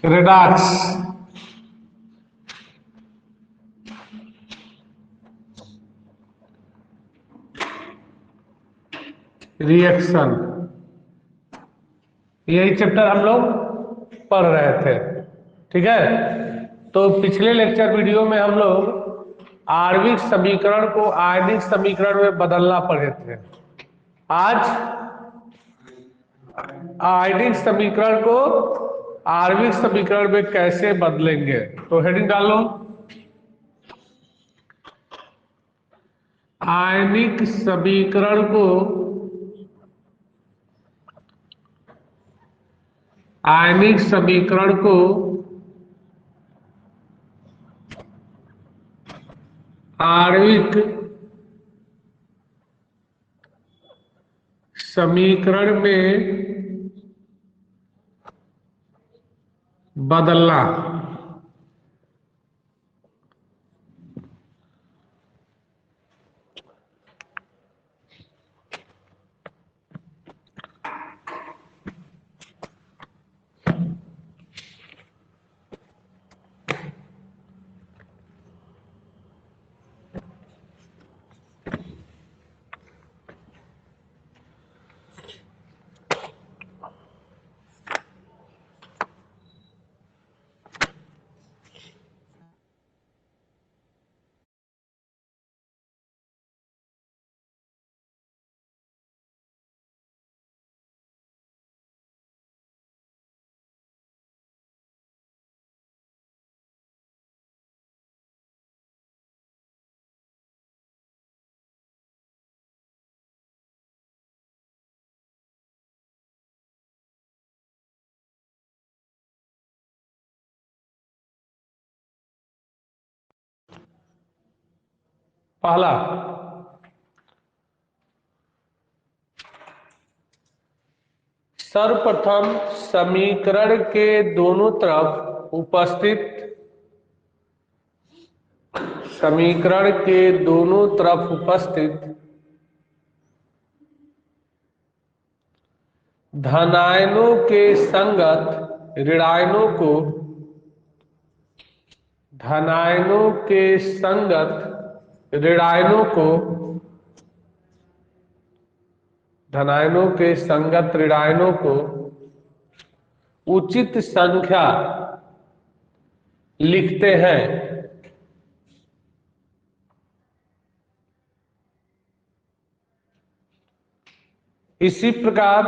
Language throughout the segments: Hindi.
रेडॉक्स, रिएक्शन, यही चैप्टर हम लोग पढ़ रहे थे। ठीक है, तो पिछले लेक्चर वीडियो में हम लोग आणविक समीकरण को आयनिक समीकरण में बदलना पढ़े थे। आज आयनिक समीकरण को आणविक समीकरण में कैसे बदलेंगे, तो हेडिंग डालो, आयनिक समीकरण को आणविक समीकरण में बदलना। पहला, सर्वप्रथम समीकरण के दोनों तरफ उपस्थित धनायनों के संगत ऋणायनों को उचित संख्या लिखते हैं। इसी प्रकार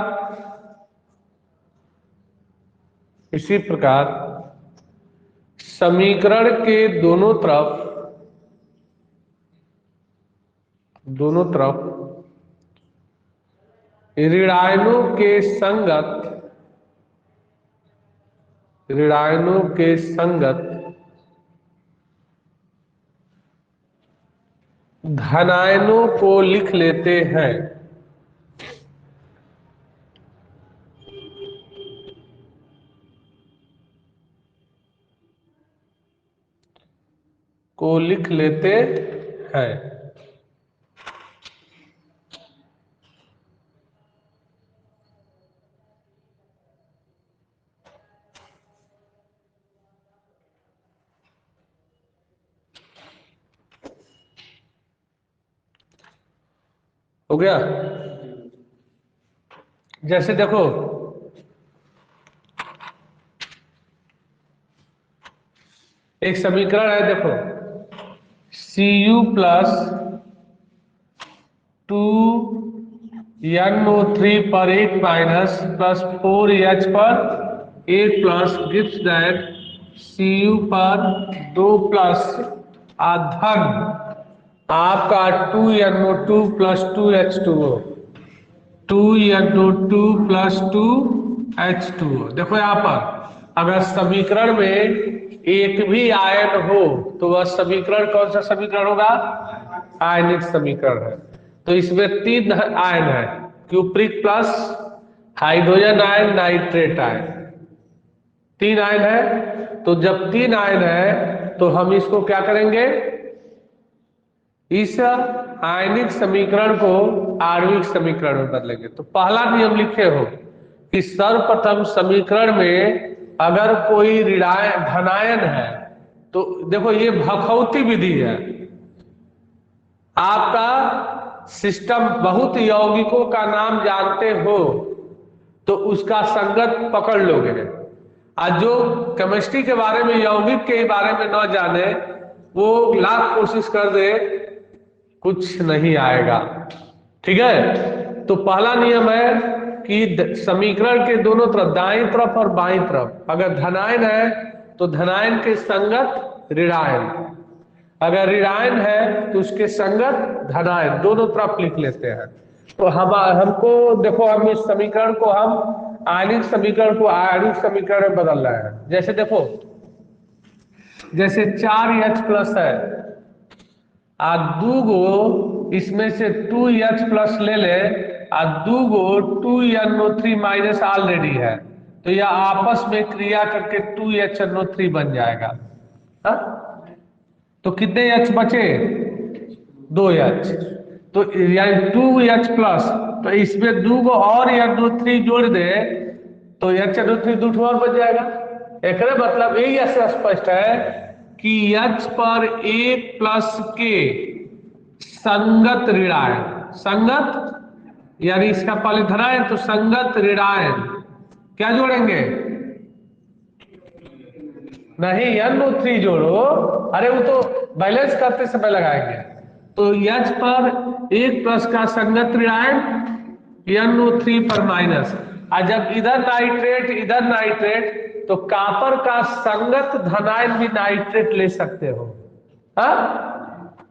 समीकरण के दोनों तरफ ऋणायनों के संगत धनायनों को लिख लेते हैं। हो गया। जैसे देखो, एक समीकरण है, देखो Cu प्लस 2NO3 पर 8 माइनस प्लस 4H पर 8 प्लस गिव्स दैट Cu पर 2 प्लस धन आपका 2NO2 plus 2H2O, 2NO2 plus 2H2O। देखो यहाँ पर अगर समीकरण में एक भी आयन हो तो वह समीकरण कौन सा समीकरण होगा? आयनिक समीकरण है। तो इसमें 3 आयन है, cupric plus hydrogen ion, nitrate ion, 3 ion है। तो जब 3 आयन है तो हम इसको क्या करेंगे, इस आयनिक समीकरण को आणविक समीकरण में बदलेंगे। तो पहला नियम लिखे हो कि सर्वप्रथम समीकरण में अगर कोई ऋणायन धनायन है तो देखो ये भखौती विधि है। आपका सिस्टम बहुत यौगिकों का नाम जानते हो तो उसका संगत पकड़ लोगे। आज जो केमिस्ट्री के बारे में यौगिक के बारे में न जाने वो लाख कोशिश कर दे कुछ नहीं आएगा। ठीक है, तो पहला नियम है कि समीकरण के दोनों तरफ दाईं तरफ और बाईं तरफ अगर धनायन है तो धनायन के संगत ऋणायन, अगर ऋणायन है तो उसके संगत धनायन, दोनों तरफ लिख लेते हैं। तो हमको देखो हम इस समीकरण को हम आयनिक समीकरण को आयनिक समीकरण में बदल रहे हैं। जैसे देखो जैसे 4H प्लस है आ दूगो इसमें से 2H प्लस ले ले आ दूगो 2NO3 माइनस ऑलरेडी है तो यह आपस में क्रिया करके 2HNO3 बन जाएगा। हा? तो कितने H बचे? 2H, तो यानी 2H प्लस, तो इसमें दूगो और NO3 जोड़ दे तो HNO3 दूठो और बच जाएगा। एक मतलब यही ऐसे स्पष्ट है कि H पर एक प्लस के संगत ऋणायन, संगत यानी इसका पहले धनायन तो संगत ऋणायन क्या जोड़ेंगे? नहीं NO3 जोड़ो, अरे वो तो बैलेंस करते समय लगाएंगे। तो H पर एक प्लस का संगत ऋणायन NO3 पर माइनस, और जब इधर नाइट्रेट इधर नाइट्रेट तो कॉपर का संगत धनायन भी नाइट्रेट ले सकते हो। हा?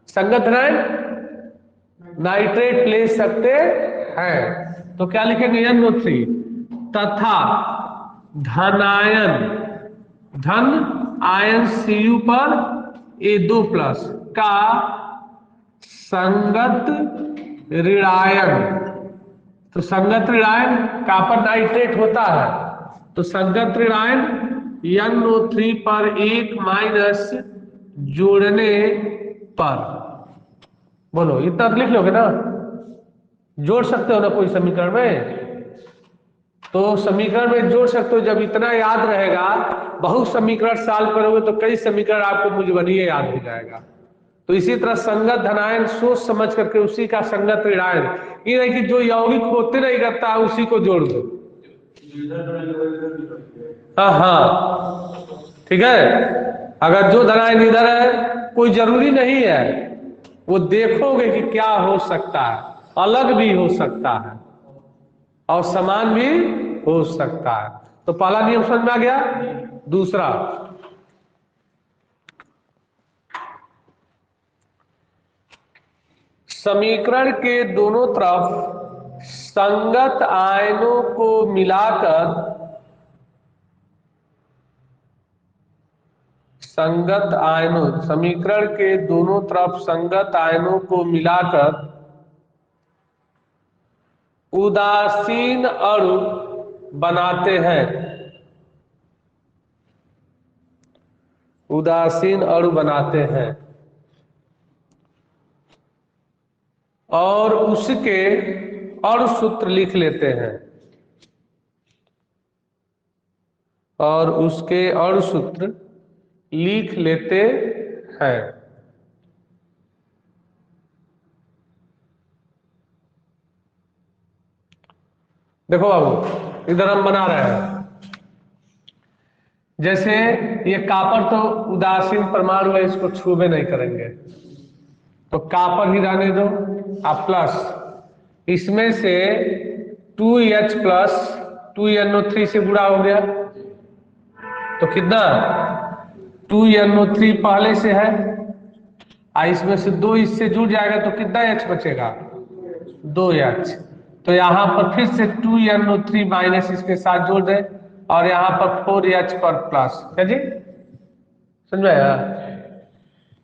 संगत धनायन नाइट्रेट ले सकते हैं तो क्या लिखेंगे? NO3 तथा धनायन धन आयन Cu पर A2 प्लस का संगत ऋणायन, तो संगत ऋणायन कॉपर नाइट्रेट होता है तो संगत ऋणायन NO3 पर एक माइनस जोड़ने पर, बोलो इतना लिख लोगे ना, जोड़ सकते हो ना कोई समीकरण में, तो समीकरण में जोड़ सकते हो। जब इतना याद रहेगा, बहुत समीकरण सॉल्व करोगे तो कई समीकरण आपको मुझबनिए याद हो जाएगा। तो इसी तरह संगत धनायन सोच समझ करके उसी का संगत ऋणायन, ये नहीं कि जो यौगिक होते नहीं करता है उसी को जोड़ दो। हाँ ठीक है, अगर जो धनायन इधर है कोई जरूरी नहीं है, वो देखोगे कि क्या हो सकता है, अलग भी हो सकता है और समान भी हो सकता है। तो पहला नियम समझ में आ गया। दूसरा, समीकरण के दोनों तरफ संगत आयनों को मिलाकर संगत आयनों, समीकरण के दोनों तरफ संगत आयनों को मिलाकर उदासीन अणु बनाते हैं, उदासीन अणु बनाते हैं और उसके अणु सूत्र लिख लेते हैं, और उसके अणु सूत्र लिख लेते हैं। देखो बाबू इधर हम बना रहे हैं, जैसे ये कॉपर तो उदासीन परमाणु है, इसको छूबे नहीं करेंगे तो कॉपर ही रहने दो। आप प्लस इसमें से 2H प्लस 2NO3 से गुणा हो गया तो कितना 2NO3 पहले से है, इसमें से 2 इससे जुड़ जाएगा तो कितना H बचेगा 2H। तो यहां पर फिर से 2NO3 माइनस इसके साथ जोड़ दे और यहां पर 4H पर प्लस, क्या जी समझ में आया?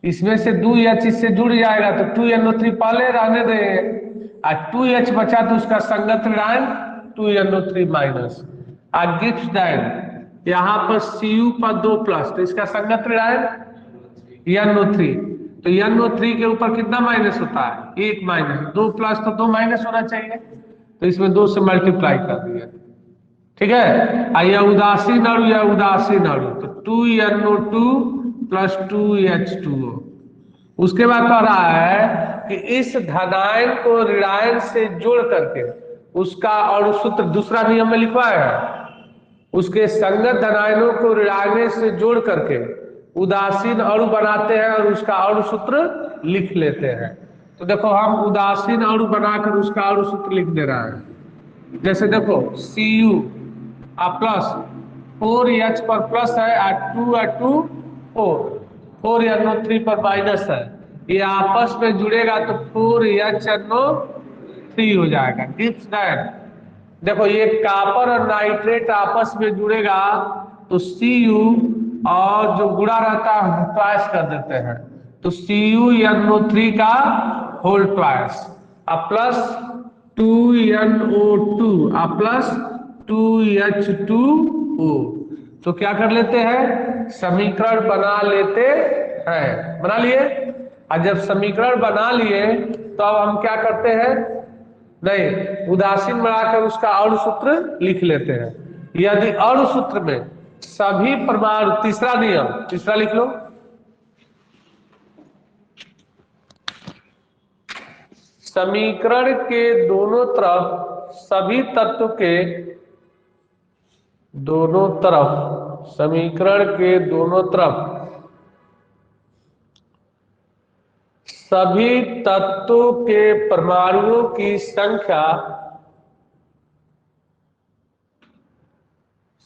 इसमें से 2H इससे जुड़ जाएगा तो 2NO3 पहले रहने दे, और 2H बचा तो उसका संगत ऋणायन 2NO3 माइनस, और गिव्स दैन यहां पर Cu पर 2 प्लस तो इसका संगत ऋणायन NO3, तो NO3 के ऊपर कितना माइनस होता है 1 माइनस, 2 प्लस तो 2 माइनस होना चाहिए, तो इसमें 2 से मल्टीप्लाई कर दिया ठीक है। यह उदासीन अणु, यह उदासीन अणु, तो 2NO2 प्लस 2H2O। उसके बाद कह रहा है कि इस धनायन को ऋणायन से जोड़ करके उसका अणु सूत्र दूसरा नियम में लिखवाया है, उसके संगत धनायनों को ऋणायन से जोड़ करके उदासीन अणु बनाते हैं और उसका अणु सूत्र लिख लेते हैं। तो देखो हम उदासीन अणु बनाकर उसका अणु सूत्र लिख दे रहा है। जैसे देखो Cu प्लस 4H पर प्लस है, टू 4NO3 पर माइनस है, ये आपस में जुड़ेगा तो 4HNO3 हो जाएगा। दिस दैट, देखो ये कॉपर और नाइट्रेट आपस में जुड़ेगा तो Cu और जो गुणा रहता है ट्वाइस कर देते हैं, तो CuNO3 का whole twice plus 2NO2 plus 2H2O। तो क्या कर लेते हैं, समीकरण बना लेते हैं। बना लिए, और जब समीकरण बना लिए तो अब हम क्या करते हैं, नहीं, उदासीन बनाकर उसका अणु सूत्र लिख लेते हैं। यदि अणु सूत्र में सभी परमाणु, तीसरा नियम, तीसरा लिख लो, समीकरण के दोनों तरफ सभी तत्व के, दोनों तरफ, समीकरण के दोनों तरफ सभी तत्वों के परमाणुओं की संख्या,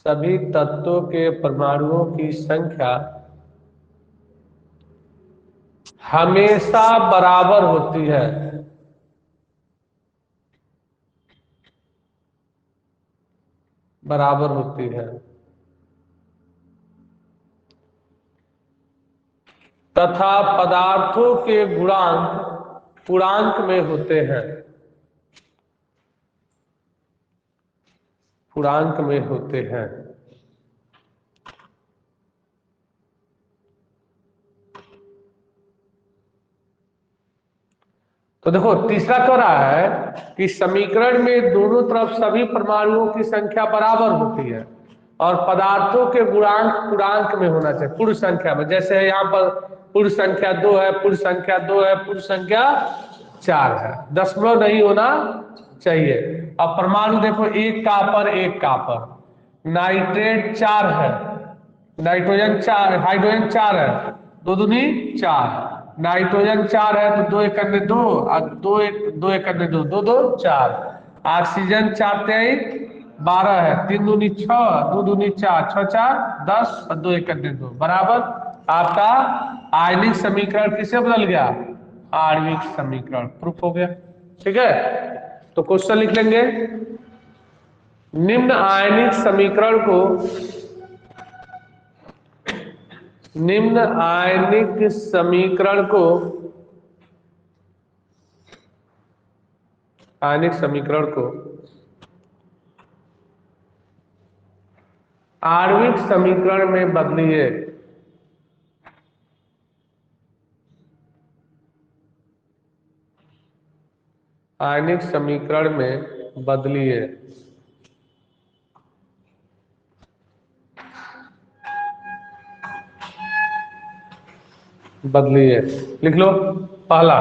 सभी तत्वों के परमाणुओं की संख्या हमेशा बराबर होती है। बराबर होती है तथा पदार्थों के गुणांक पूर्णांक में होते हैं, पूर्णांक में होते हैं। तो देखो तीसरा कह रहा है कि समीकरण में दोनों तरफ सभी परमाणुओं की संख्या बराबर होती है और पदार्थों के गुणांक पूर्णांक में होना चाहिए, पूर्ण संख्या में। जैसे यहाँ पर पूर्ण संख्या 2 है, पूर्ण संख्या 2 है, पूर्ण संख्या 4 है, दशमलव नहीं होना चाहिए। अब परमाणु देखो, एक कॉपर, एक कॉपर, नाइट्रेट 4 है, नाइट्रोजन 4, हाइड्रोजन 4 है, दो दूनी 4, नाइट्रोजन 4 है तो 2 एक अन्य 2, और 2 एक अन्य 2, 2 2 4, ऑक्सीजन 4 तेईस 12 है, 3 दूनी 6, 2 दूनी 4, 6 4 10, और 2 एक अन्य 2 बराबर। आपका आयनिक समीकरण किसे बदल गया, आणविक समीकरण, प्रूफ हो गया। ठीक है, तो क्वेश्चन लिख लेंगे, निम्न आयनिक समीकरण को, निम्न आयनिक समीकरण को, आयनिक समीकरण को आणविक समीकरण में बदलिए। आयनिक समीकरण में बदलिए। बदलिए लिख लो, पहला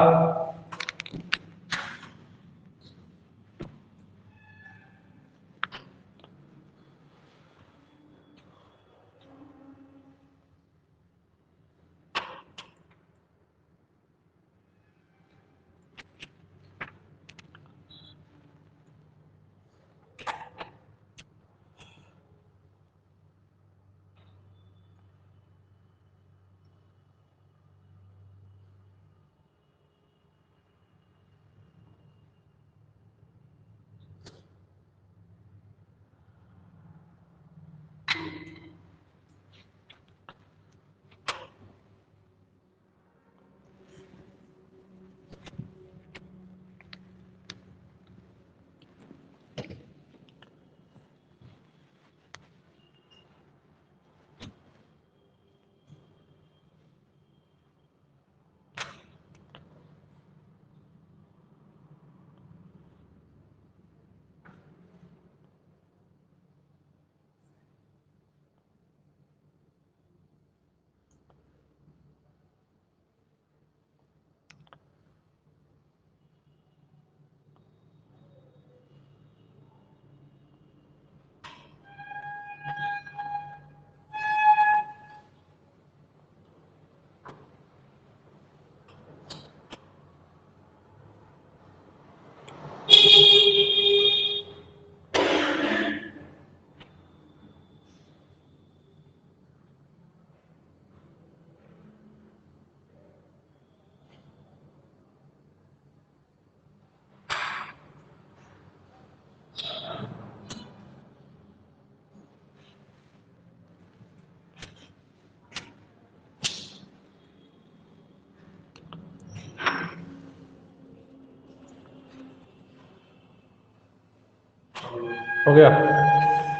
हो गया।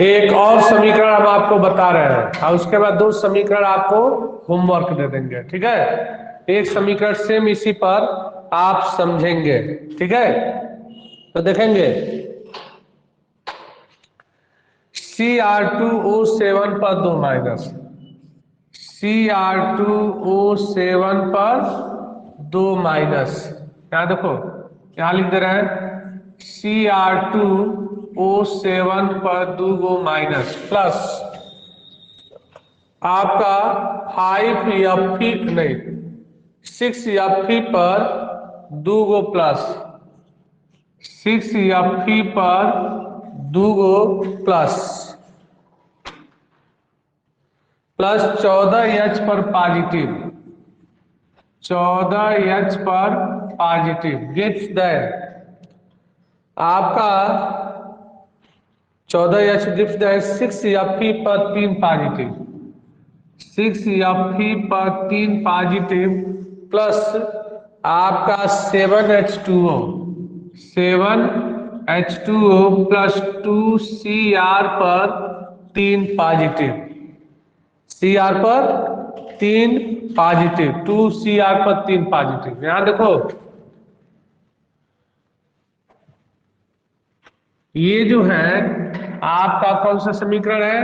एक और समीकरण हम आपको बता रहे हैं और उसके बाद 2 समीकरण आपको होमवर्क दे देंगे, ठीक है। एक समीकरण सेम इसी पर आप समझेंगे, ठीक है। तो देखेंगे Cr2O7 पर 2 माइनस, Cr2O7 पर 2 माइनस, यहाँ देखो यहाँ लिख दे रहे हैं Cr2O7 पर 2 गो माइनस प्लस आपका 5Fe नहीं 6Fe पर 2 गो प्लस 6Fe पर 2 गो प्लस 14H पर पॉजिटिव 14H पर पॉजिटिव गिव्स दैट आपका 14H गिव्स दैट 6Fe पर 3 पॉजिटिव 6Fe पर 3 पॉजिटिव प्लस आपका 7H2O प्लस 2Cr पर 3 पॉजिटिव Cr पर 3 पॉजिटिव 2Cr पर 3 पॉजिटिव। यहां देखो ये जो है आपका कौन सा समीकरण है,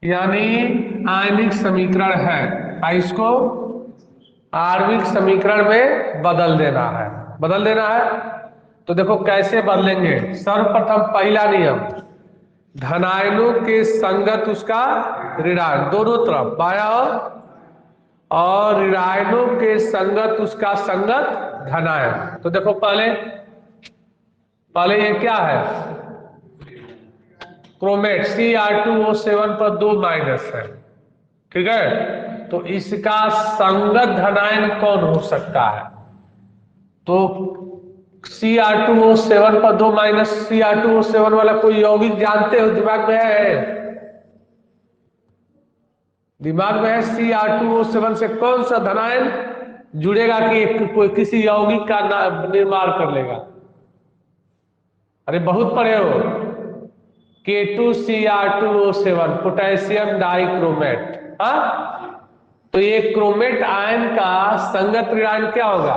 यानी आयनिक समीकरण है। इसको आणविक समीकरण में बदल देना है, बदल देना है। तो देखो कैसे बदलेंगे। सर्वप्रथम पहला नियम, धनायनों के संगत उसका ऋणायन दोनों तरफ बाया और ऋणायनों के संगत उसका संगत धनायन। तो देखो पहले ये क्या है, क्रोमेट Cr2O7 पर 2 माइनस है, ठीक है। तो इसका संगत धनायन कौन हो सकता है, तो Cr2O7 पर 2 माइनस Cr2O7 वाला कोई यौगिक जानते हो, दिमाग में है? दिमाग में है Cr2O7 से कौन सा धनायन जुड़ेगा कि कोई किसी यौगिक का निर्माण कर लेगा? अरे बहुत पढ़े हो, K2Cr2O7 पोटेशियम डाइक्रोमेट। हाँ, तो ये क्रोमेट आयन का संगत ऋणायन क्या होगा,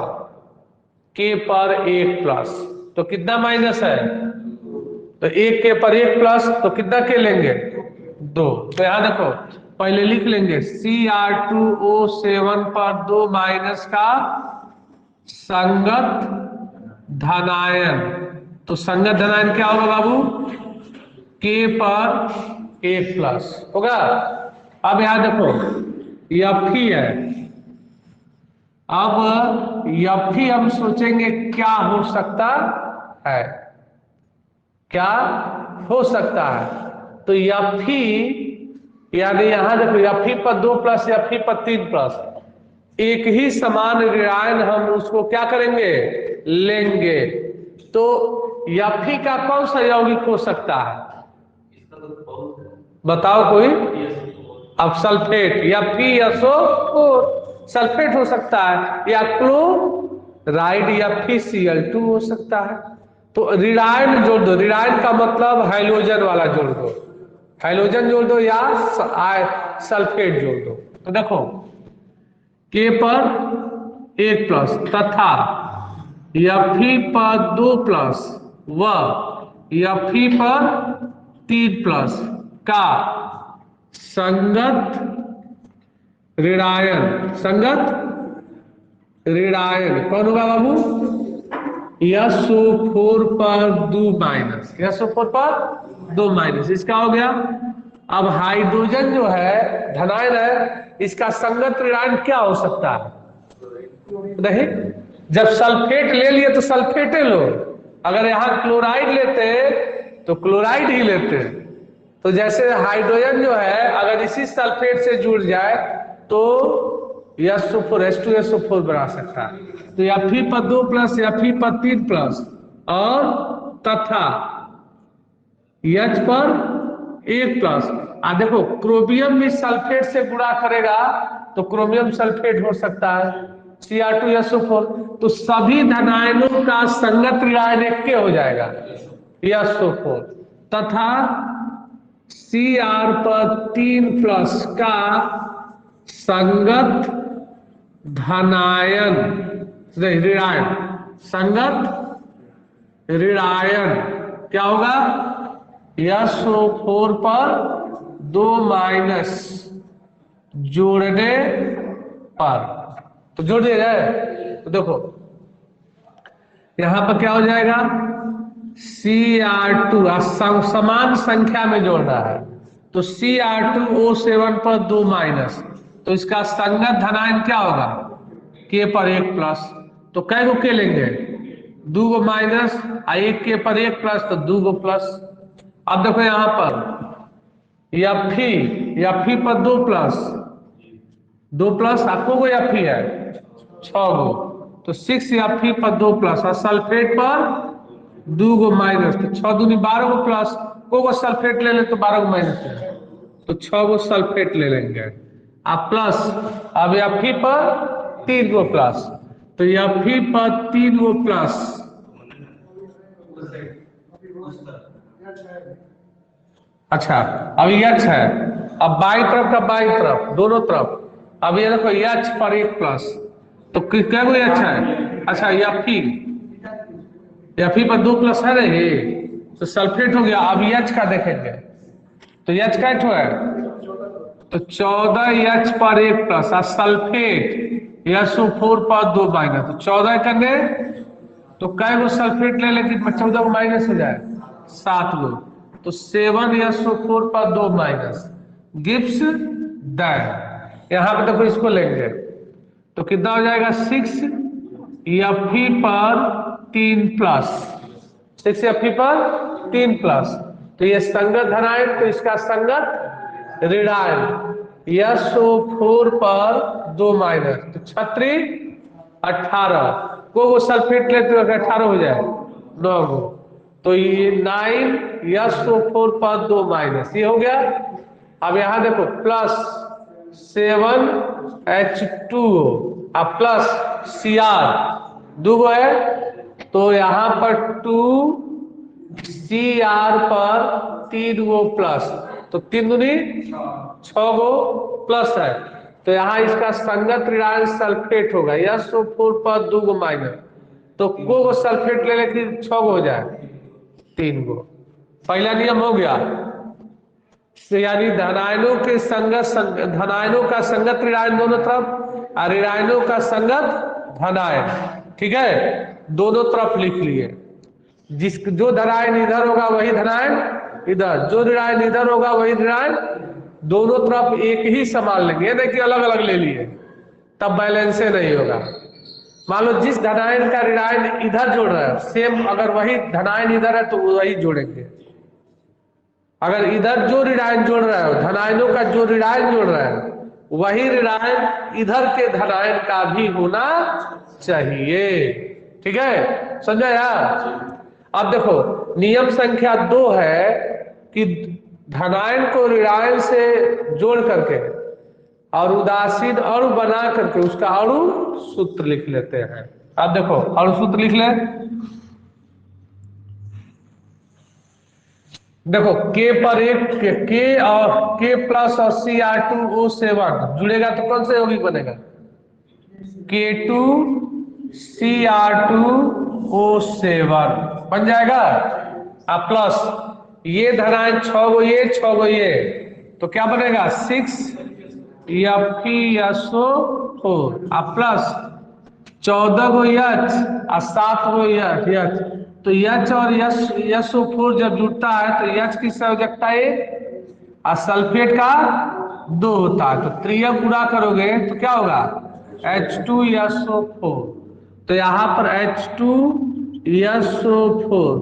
K पर 1 प्लस, तो कितना माइनस है, तो 1 K पर 1 प्लस, तो कितना K लेंगे 2। तो यहां देखो पहले लिख लेंगे Cr2O7 पर 2 माइनस का संगत धनायन। तो संगत धनायन क्या होगा बाबू, K पर 1 प्लस होगा। अब यहां देखो Fe है, अब Fe हम सोचेंगे क्या हो सकता है, क्या हो सकता है। तो Fe यानी यहां देखो Fe पर 2 प्लस Fe पर 3 प्लस, एक ही समान ऋणायन हम उसको क्या करेंगे, लेंगे। तो Fe का कौन सा यौगिक हो सकता है, बताओ कोई। अब सल्फेट FeSO4 सल्फेट हो सकता है, या क्लोराइड या FeCl2 हो सकता है। तो ऋणायन जोड़ दो, ऋणायन का मतलब हाइड्रोजन वाला जोड़ दो, हाइड्रोजन जोड़ दो या सल्फेट जोड़ दो। तो देखो K पर 1 प्लस तथा Fe पर 2 प्लस व Fe पर 3 प्लस का संगत ऋणायन, संगत ऋणायन कौन होगा बाबू, SO4 पर 2 माइनस, SO4 पर 2 माइनस, इसका हो गया। अब हाइड्रोजन जो है धनायन है, इसका संगत ऋणायन क्या हो सकता है, नहीं, जब सल्फेट ले लिए तो सल्फेट लो, अगर यहां क्लोराइड लेते तो क्लोराइड ही लेते। तो जैसे हाइड्रोजन जो है अगर इसी सल्फेट से जुड़ जाए तो SO4 H2SO4 बना सकता है। तो Fe पर 2 प्लस Fe पर 3 प्लस और तथा H पर 1 प्लस। देखो क्रोमियम भी सल्फेट से गुणा करेगा तो क्रोमियम सल्फेट हो सकता है, Cr2SO4, तो सभी धनायनों का संगत ऋणायन एक हो जाएगा SO4 तथा Cr पर 3+ का संगत धनायन ऋणायन, संगत ऋणायन क्या होगा SO4 पर 2 माइनस जोड़ने पर, तो जोड़ दिया जाए तो देखो यहां पर क्या हो जाएगा Cr2 समान संख्या में जोड़ना है तो Cr2O7 पर 2 माइनस, तो इसका संगत धनायन क्या होगा K पर 1+, तो कै गो K लेंगे 2 गो माइनस, 1 K पर 1+ तो 2 गो प्लस। अब देखो यहां पर Fe पर 2+ आपको को Fe है 6 गो, तो 6 Fe पर 2+ और सल्फेट पर 2 गो माइनस, तो 6 दूनी 12 गो प्लस, को सल्फेट ले लें तो 12 गो माइनस है, तो 6 गो सल्फेट ले लेंगे आप प्लस। अब Fe पर 3 गो प्लस, तो Fe पर 3 गो प्लस, अच्छा अब H है, अब बाई तरफ का बाई तरफ दोनों तरफ, अब ये देखो H पर 1+, तो क्या कोई अच्छा है, अच्छा Fe पर 2+ है नहीं, तो सल्फेट हो गया। अब H का देखेंगे तो H का है तो 14H पर 1+ और सल्फेट SO4 पर 2 माइनस, तो 14 करने तो कै गो सल्फेट ले लेकिन 14 को माइनस हो जाए 7 गो, तो 7SO4 पर 2 माइनस गिव्स दैट। यहां पे देखो इसको लेंगे तो कितना हो जाएगा 6 Fe पर 3+, 6 Fe पर 3+, तो ये संगत धनायन, तो इसका संगत ऋणायन SO4 पर 2 माइनस, तो 36 18 को सल्फेट लेते हो 18 हो जाए 9 गो, तो ये 9 SO4 पर 2 माइनस, ये हो गया। अब यहां देखो प्लस 7H2O अब प्लस Cr 2 गो है, तो यहां पर 2Cr पर 3 गो प्लस, तो 3 दूनी 6 गो प्लस है, तो यहां इसका संगत ऋणायन सल्फेट होगा SO4 पर 2 गो माइनस, तो को सल्फेट ले लेके 6 गो हो जाए 3 गो। पहला नियम हो गया, यानी धनायनों के धनायनों का संगत ऋणायन दोनों तरफ और ऋणायनों का संगत धनायन, ठीक है दोनों तरफ लिख लिए, जो धनायन इधर होगा वही धनायन इधर, जो ऋणायन इधर होगा वही ऋणायन, दोनों तरफ एक ही समान लेंगे, नहीं कि अलग अलग ले लिए तब बैलेंस नहीं होगा। मान लो जिस धनायन का ऋणायन इधर जोड़ रहा है सेम अगर वही धनायन इधर है तो वही जोड़ेंगे, अगर इधर जो ऋणायन जोड़ रहा है धनायनों का जो ऋणायन जोड़ रहा है वही ऋणायन इधर के धनायन का भी होना चाहिए, ठीक है समझा यार। अब देखो नियम संख्या 2 है कि धनायन को ऋणायन से जोड़ करके और उदासीन अणु बना करके उसका अणु सूत्र लिख लेते हैं। अब देखो अणु सूत्र लिख ले, देखो K पर 1 K और K प्लस और Cr2O7 जुड़ेगा तो कौन सा यौगिक बनेगा K2 Cr2O7 बन जाएगा। अब प्लस ये धनायन 6 गो ये 6 गो ये, तो क्या बनेगा 6 FeSO4 अब प्लस 14 गो H और 7 गो H, तो H और SO4 जब जुड़ता है तो H की संयोजकता 1 और सल्फेट का 2 होता है, तो त्रियक गुणा करोगे तो क्या होगा H2SO4, तो यहाँ पर H2SO4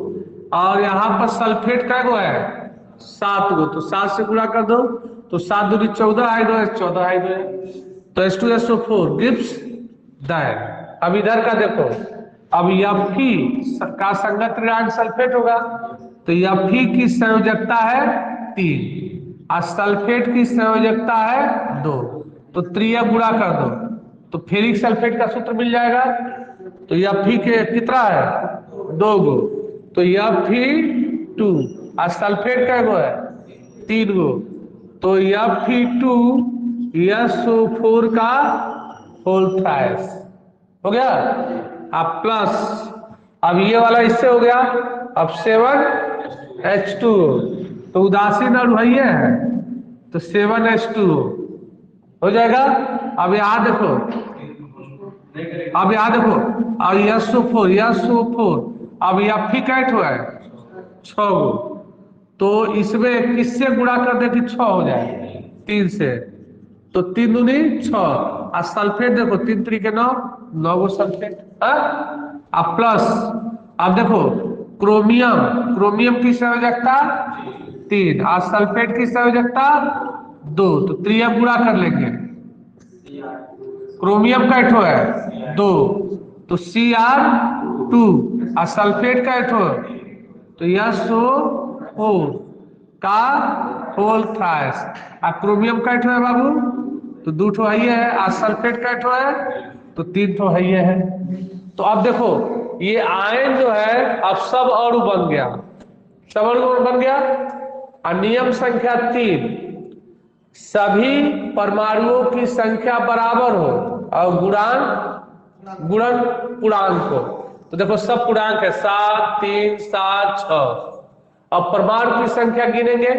और यहाँ पर सल्फेट का गो है 7 गो, तो 7 से गुणा कर दो तो 7 दूनी 14 है 2 14 है 2, तो H2SO4 गिव्स दैट। अब इधर का देखो, अब Fe का संगत ऋणायन सल्फेट होगा तो Fe की संयोजकता है 3 और सल्फेट की संयोजकता है 2, तो त्रियक गुणा कर दो तो फेरिक सल्फेट का सूत्र मिल जाएगा। तो यह फी के कितना है 2 गो, तो यह फी 2 और सल्फेट का गो है 3 गो, तो यह फी 2 SO4 का होल थ्राइस हो गया। अब प्लस, अब ये वाला इससे हो गया, अब 7H2O, तो उदासीन अणु है तो 7H2O हो जाएगा। अब यहाँ देखो, अब यहाँ देखो, अब SO4 अब यह फिकैट हुआ है 6 गो, तो इसमें किससे गुणा कर दे कि 6 हो जाए 3 से, तो 3 दूनी 6 और सल्फेट देखो 3 3 के 9 गो सल्फेट। अब प्लस, अब देखो क्रोमियम की संयोजकता 3 और सल्फेट की संयोजकता 2, तो 3 गुणा कर लेंगे, क्रोमियम का एठो है 2 तो Cr2 और सल्फेट का एठो तो SO4 का होल थ्राइस, और क्रोमियम का एठो है बाबू तो 2 ठो है और सल्फेट का एठो है तो 3 ठो है। तो अब देखो ये आयन जो है अब सब अणु बन गया, सब अणु बन गया। और नियम संख्या 3, सभी परमाणुओं की संख्या बराबर हो और गुणन पूर्णांक हो। तो देखो सब पूर्णांक है 7 3 7 6। अब परमाणु की संख्या गिनेंगे,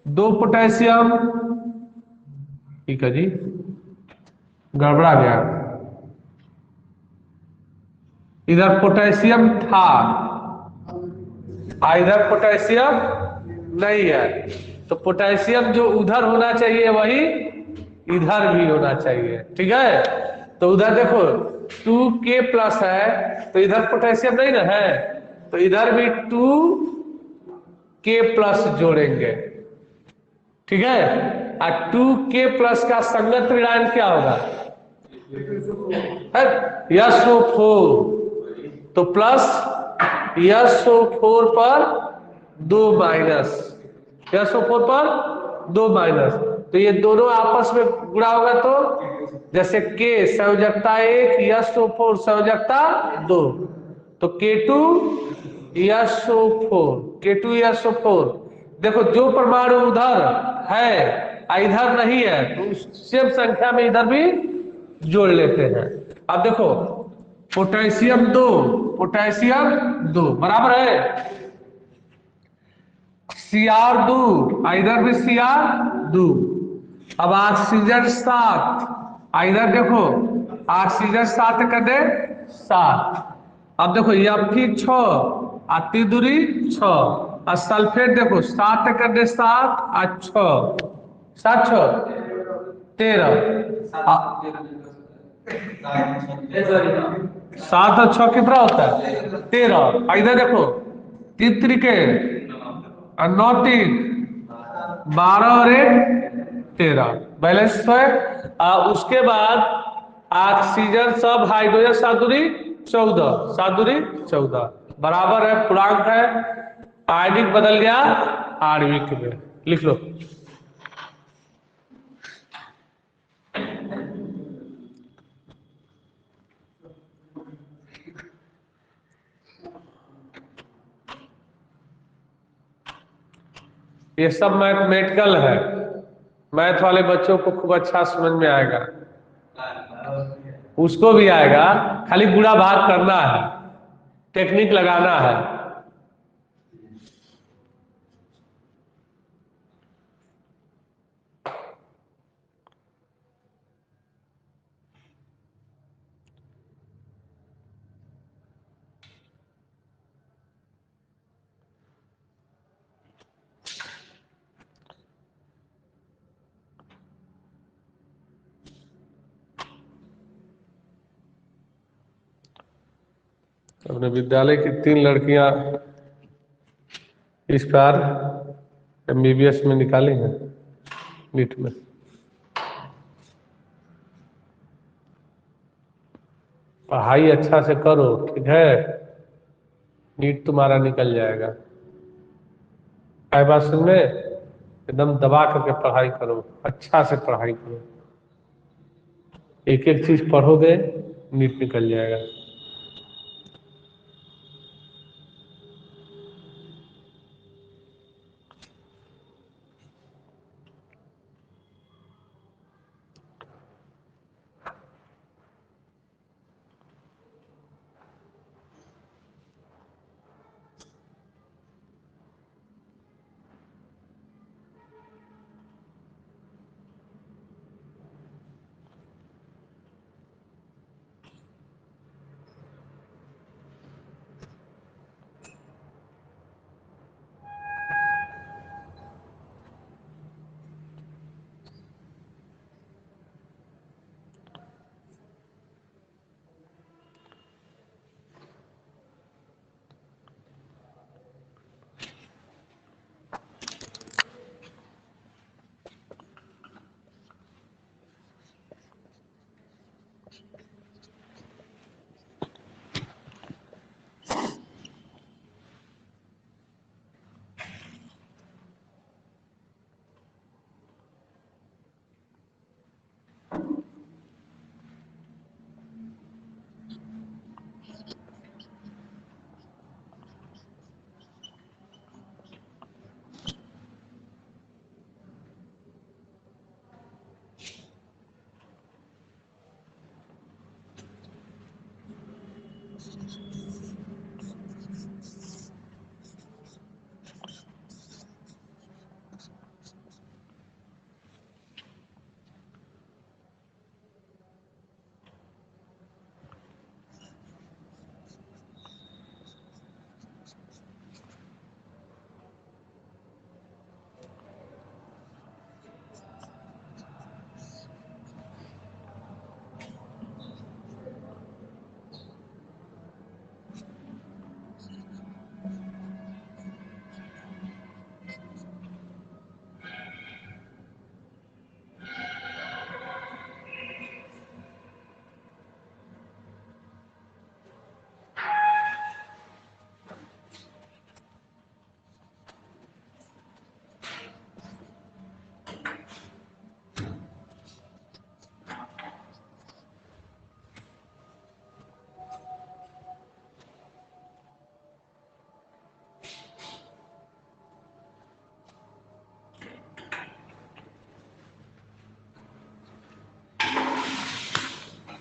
2 पोटेशियम, ठीक है जी गड़बड़ा गया, इधर पोटेशियम था इधर पोटेशियम नहीं है, तो पोटेशियम जो उधर होना चाहिए वही इधर भी होना चाहिए, ठीक है। तो उधर देखो 2K प्लस है तो इधर पोटेशियम नहीं ना है, तो इधर भी 2K प्लस जोड़ेंगे, ठीक है। और 2K प्लस का संगत ऋणांक क्या होगा SO4, तो प्लस SO4 पर 2 माइनस, SO4 पर 2 माइनस, तो ये दोनों आपस में गुणा होगा तो जैसे K संयोजकता 1 SO4 संयोजकता 2, तो K2SO4 देखो जो परमाणु उधर है इधर नहीं है तो सेम संख्या में इधर भी जोड़ लेते हैं। अब देखो पोटेशियम 2 बराबर है Cr2, इधर भी Cr2। अब ऑक्सीजन 7, इधर देखो ऑक्सीजन 7 कर दे 7। अब देखो यह फिर 6 और 3 दूरी 6 और सल्फेट देखो 7 कर दे 7 और 6 7 6 13 7 और 6 कितना होता है 13। इधर देखो 3 3 और 9 3 12 और 1 13 बैलेंस है। उसके बाद ऑक्सीजन सब हाइड्रोजन 7 दूरी 14 बराबर है, पूर्णांक है, आयनिक बदल गया आणविक में, लिख लो। ये सब मैथमेटिकल है, मैथ वाले बच्चों को खूब अच्छा समझ में आएगा, उसको भी आएगा, खाली गुणा भाग करना है, टेक्निक लगाना है। अपने विद्यालय की 3 लड़कियां इस बार MBBS में निकाली हैं नीट में। पढ़ाई अच्छा से करो, ठीक है, नीट तुम्हारा निकल जाएगा। बात सुन में एकदम दबा करके पढ़ाई करो, अच्छा से पढ़ाई करो। एक एक चीज पढ़ोगे नीट निकल जाएगा।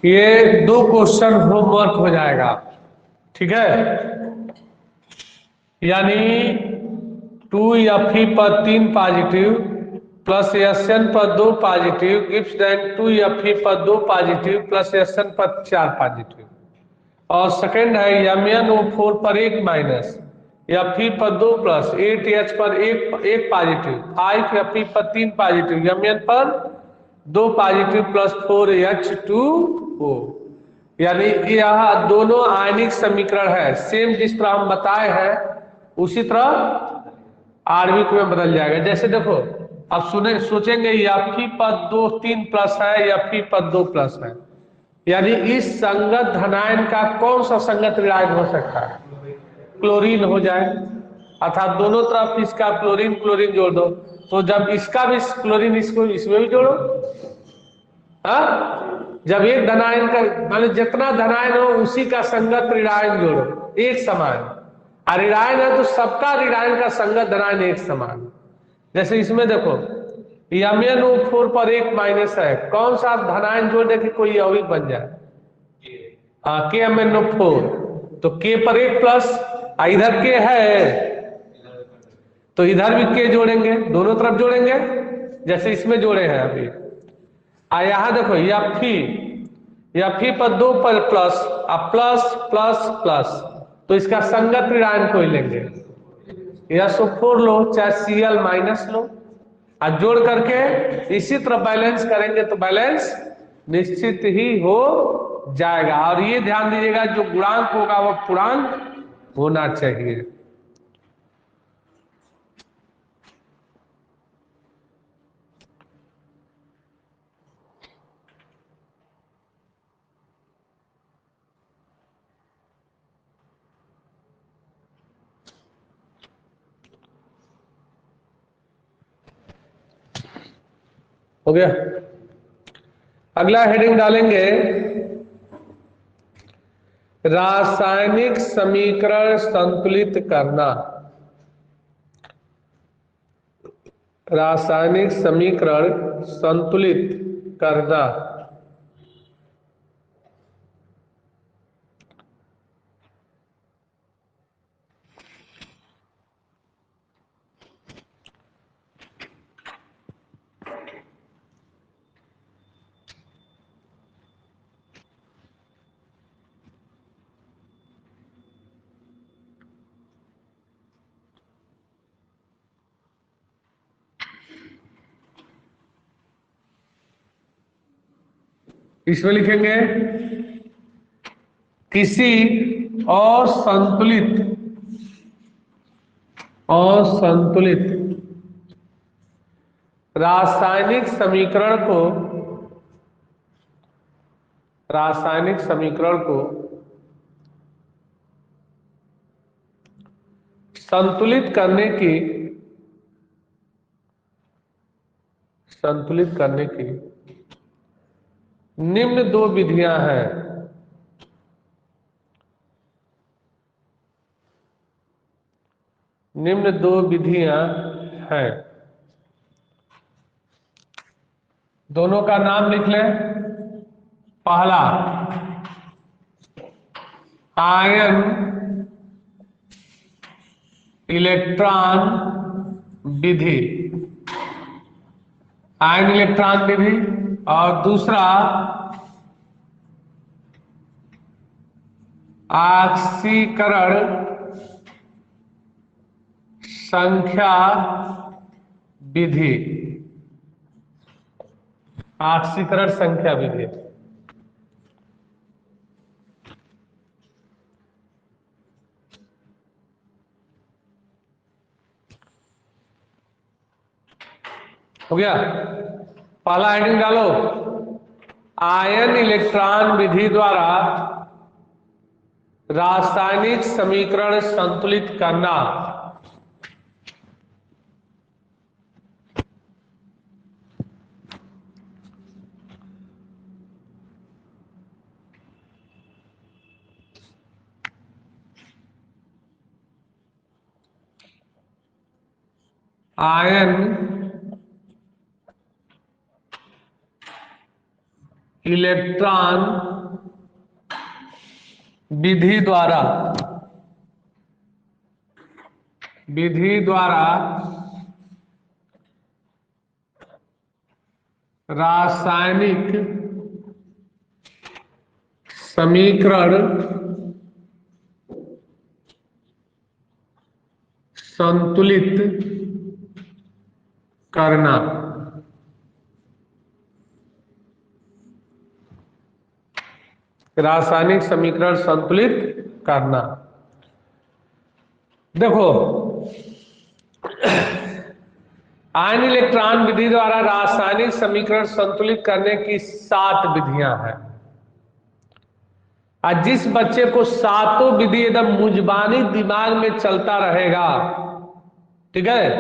ये 2 क्वेश्चन होमवर्क हो जाएगा, ठीक है। यानी 2Fe पर 3 पॉजिटिव प्लस Sn पर 2 पॉजिटिव गिव्स देन 2Fe पर 2 पॉजिटिव प्लस Sn पर 4 पॉजिटिव। और सेकंड है MnO4 पर 1 माइनस, Fe पर 2 प्लस 8H पर एक पॉजिटिव, 5Fe पर 3 पॉजिटिव, Mn पर 2 पॉजिटिव प्लस 4H2O। यानी यह दोनों आयनिक समीकरण है, सेम जिस तरह हम बताए हैं उसी तरह आणविक में बदल जाएगा। जैसे देखो अब सुने सोचेंगे Fe पर 2 3 प्लस है, Fe पर 2 प्लस है, यानी इस संगत धनायन का कौन सा संगत ऋणायन हो सकता है? क्लोरीन हो जाए, अर्थात दोनों तरफ इसका क्लोरीन क्लोरीन जोड़ दो, तो जब इसका भी क्लोरीन इसको इसमें भी जोड़ो। जब एक धनायन का मान जितना धनायन हो उसी का संगत ऋणायन जोड़ो, एक समान। ऋणायन है तो सबका ऋणायन का संगत धनायन एक समान। जैसे इसमें देखो MnO4 पर 1 माइनस है, कौन सा धनायन जोड़ने की कोई यौगिक बन जाए? KMnO4, तो K पर 1 प्लस, इधर K है तो इधर भी K जोड़ेंगे, दोनों तरफ जोड़ेंगे जैसे इसमें जोड़े हैं अभी। यहां देखो Fe पर 2 पर प्लस, प्लस प्लस प्लस, तो इसका संगत ऋणायन कोई लेंगे, SO4 लो चाहे Cl माइनस लो, और जोड़ करके इसी तरह बैलेंस करेंगे तो बैलेंस निश्चित ही हो जाएगा। और ये ध्यान दीजिएगा जो गुणांक होगा वह पूर्णांक होना चाहिए। हो गया। अगला हेडिंग डालेंगे रासायनिक समीकरण संतुलित करना। रासायनिक समीकरण संतुलित करना। इसमें लिखेंगे किसी असंतुलित रासायनिक समीकरण को संतुलित करने की निम्न दो विधियां हैं। निम्न दो विधियां हैं। दोनों का नाम लिख लें। पहला आयन इलेक्ट्रॉन विधि, आयन इलेक्ट्रॉन विधि, और दूसरा ऑक्सीकरण संख्या विधि। ऑक्सीकरण संख्या विधि। हो गया। पहला हेडिंग डालो, आयन इलेक्ट्रॉन विधि द्वारा रासायनिक समीकरण संतुलित करना। आयन इलेक्ट्रॉन विधि द्वारा रासायनिक समीकरण संतुलित करना। रासायनिक समीकरण संतुलित करना। देखो, आयन इलेक्ट्रॉन विधि द्वारा रासायनिक समीकरण संतुलित करने की 7 विधियां हैं। आज जिस बच्चे को सातों विधि एकदम मुजबानी दिमाग में चलता रहेगा, ठीक है,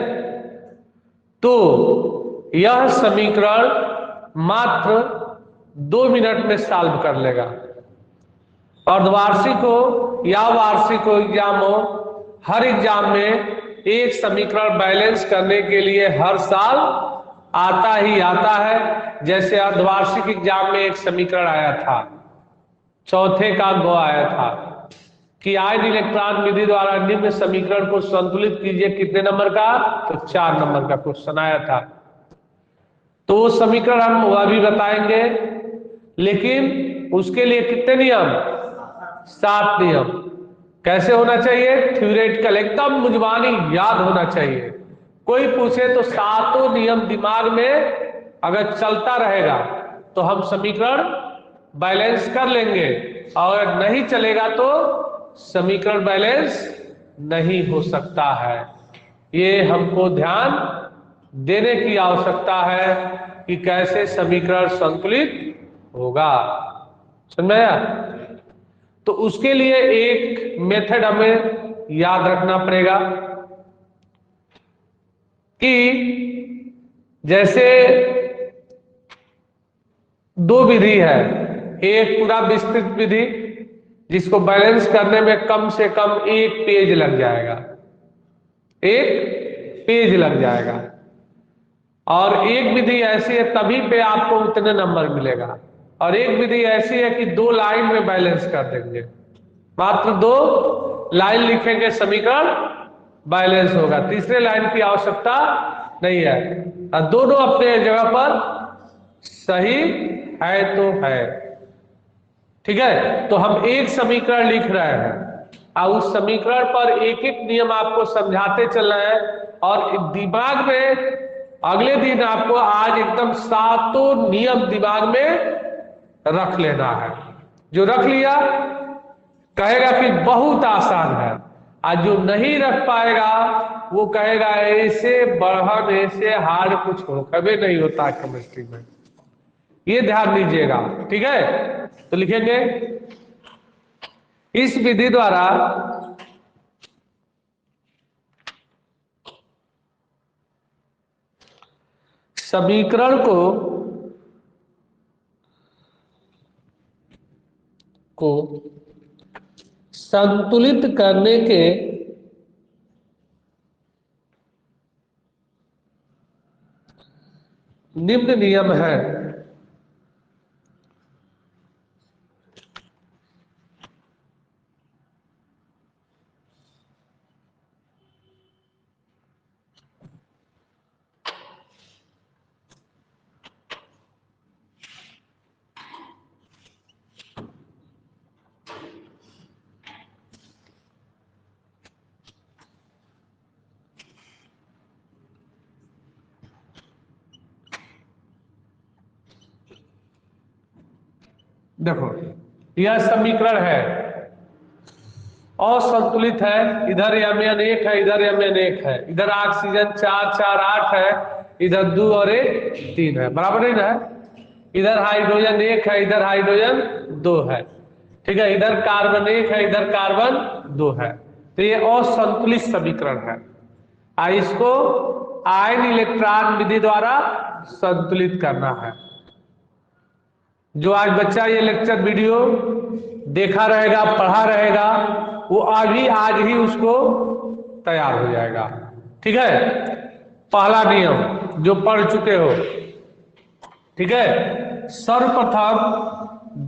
तो यह समीकरण मात्र 2 मिनट में सॉल्व कर लेगा। अर्धवार्षिक हो या वार्षिक हो एग्जाम हो, हर एग्जाम में एक समीकरण बैलेंस करने के लिए हर साल आता ही आता है। जैसे अर्धवार्षिक एग्जाम में एक समीकरण आया था, चौथे का गो आया था कि आयन इलेक्ट्रॉन विधि द्वारा निम्न समीकरण को संतुलित कीजिए। कितने नंबर का? तो 4 नंबर का क्वेश्चन आया था। तो वो समीकरण हम वह भी बताएंगे, लेकिन उसके लिए कितने नियम? 7 नियम। कैसे होना चाहिए? थ्योरेटिकल, एकदम मुजबानी याद होना चाहिए। कोई पूछे तो सातों नियम दिमाग में अगर चलता रहेगा तो हम समीकरण बैलेंस कर लेंगे, और अगर नहीं चलेगा तो समीकरण बैलेंस नहीं हो सकता है। ये हमको ध्यान देने की आवश्यकता है कि कैसे समीकरण संतुलित होगा। समझ में आया? तो उसके लिए एक मेथड हमें याद रखना पड़ेगा कि जैसे दो विधि है, एक पूरा विस्तृत विधि जिसको बैलेंस करने में कम से कम एक पेज लग जाएगा, एक पेज लग जाएगा, और एक विधि ऐसी है तभी पे आपको उतने नंबर मिलेगा, और एक विधि ऐसी है कि 2 लाइन में बैलेंस कर देंगे, मात्र 2 लाइन लिखेंगे समीकरण बैलेंस होगा, तीसरे लाइन की आवश्यकता नहीं है, और दोनों अपने जगह पर सही है तो है। ठीक है, तो हम एक समीकरण लिख रहे हैं और उस समीकरण पर एक एक नियम आपको समझाते चल रहे हैं, और दिमाग में अगले दिन आपको आज एकदम 7 नियम दिमाग में रख लेना है। जो रख लिया कहेगा कि बहुत आसान है, आज जो नहीं रख पाएगा वो कहेगा ऐसे बढ़न ऐसे हार्ड कुछ हो कभी नहीं होता केमिस्ट्री में, ये ध्यान दीजिएगा। ठीक है, तो लिखेंगे इस विधि द्वारा समीकरण को संतुलित करने के निम्न नियम है। देखो यह समीकरण है, असंतुलित है, इधर Mn1 है, इधर Mn1 है, इधर ऑक्सीजन 4 4 8 है, इधर 2 और 1 3 है, बराबर नहीं ना है, इधर हाइड्रोजन 1 है, इधर हाइड्रोजन 2 है। ठीक है, इधर कार्बन 1 है, इधर कार्बन 2 है, तो ये असंतुलित समीकरण है, इसको आयन इलेक्ट्रॉन विधि द्वारा संतुलित करना है। जो आज बच्चा ये लेक्चर वीडियो देखा रहेगा पढ़ा रहेगा वो अभी आज ही उसको तैयार हो जाएगा। ठीक है, पहला नियम जो पढ़ चुके हो। ठीक है, सर्वप्रथम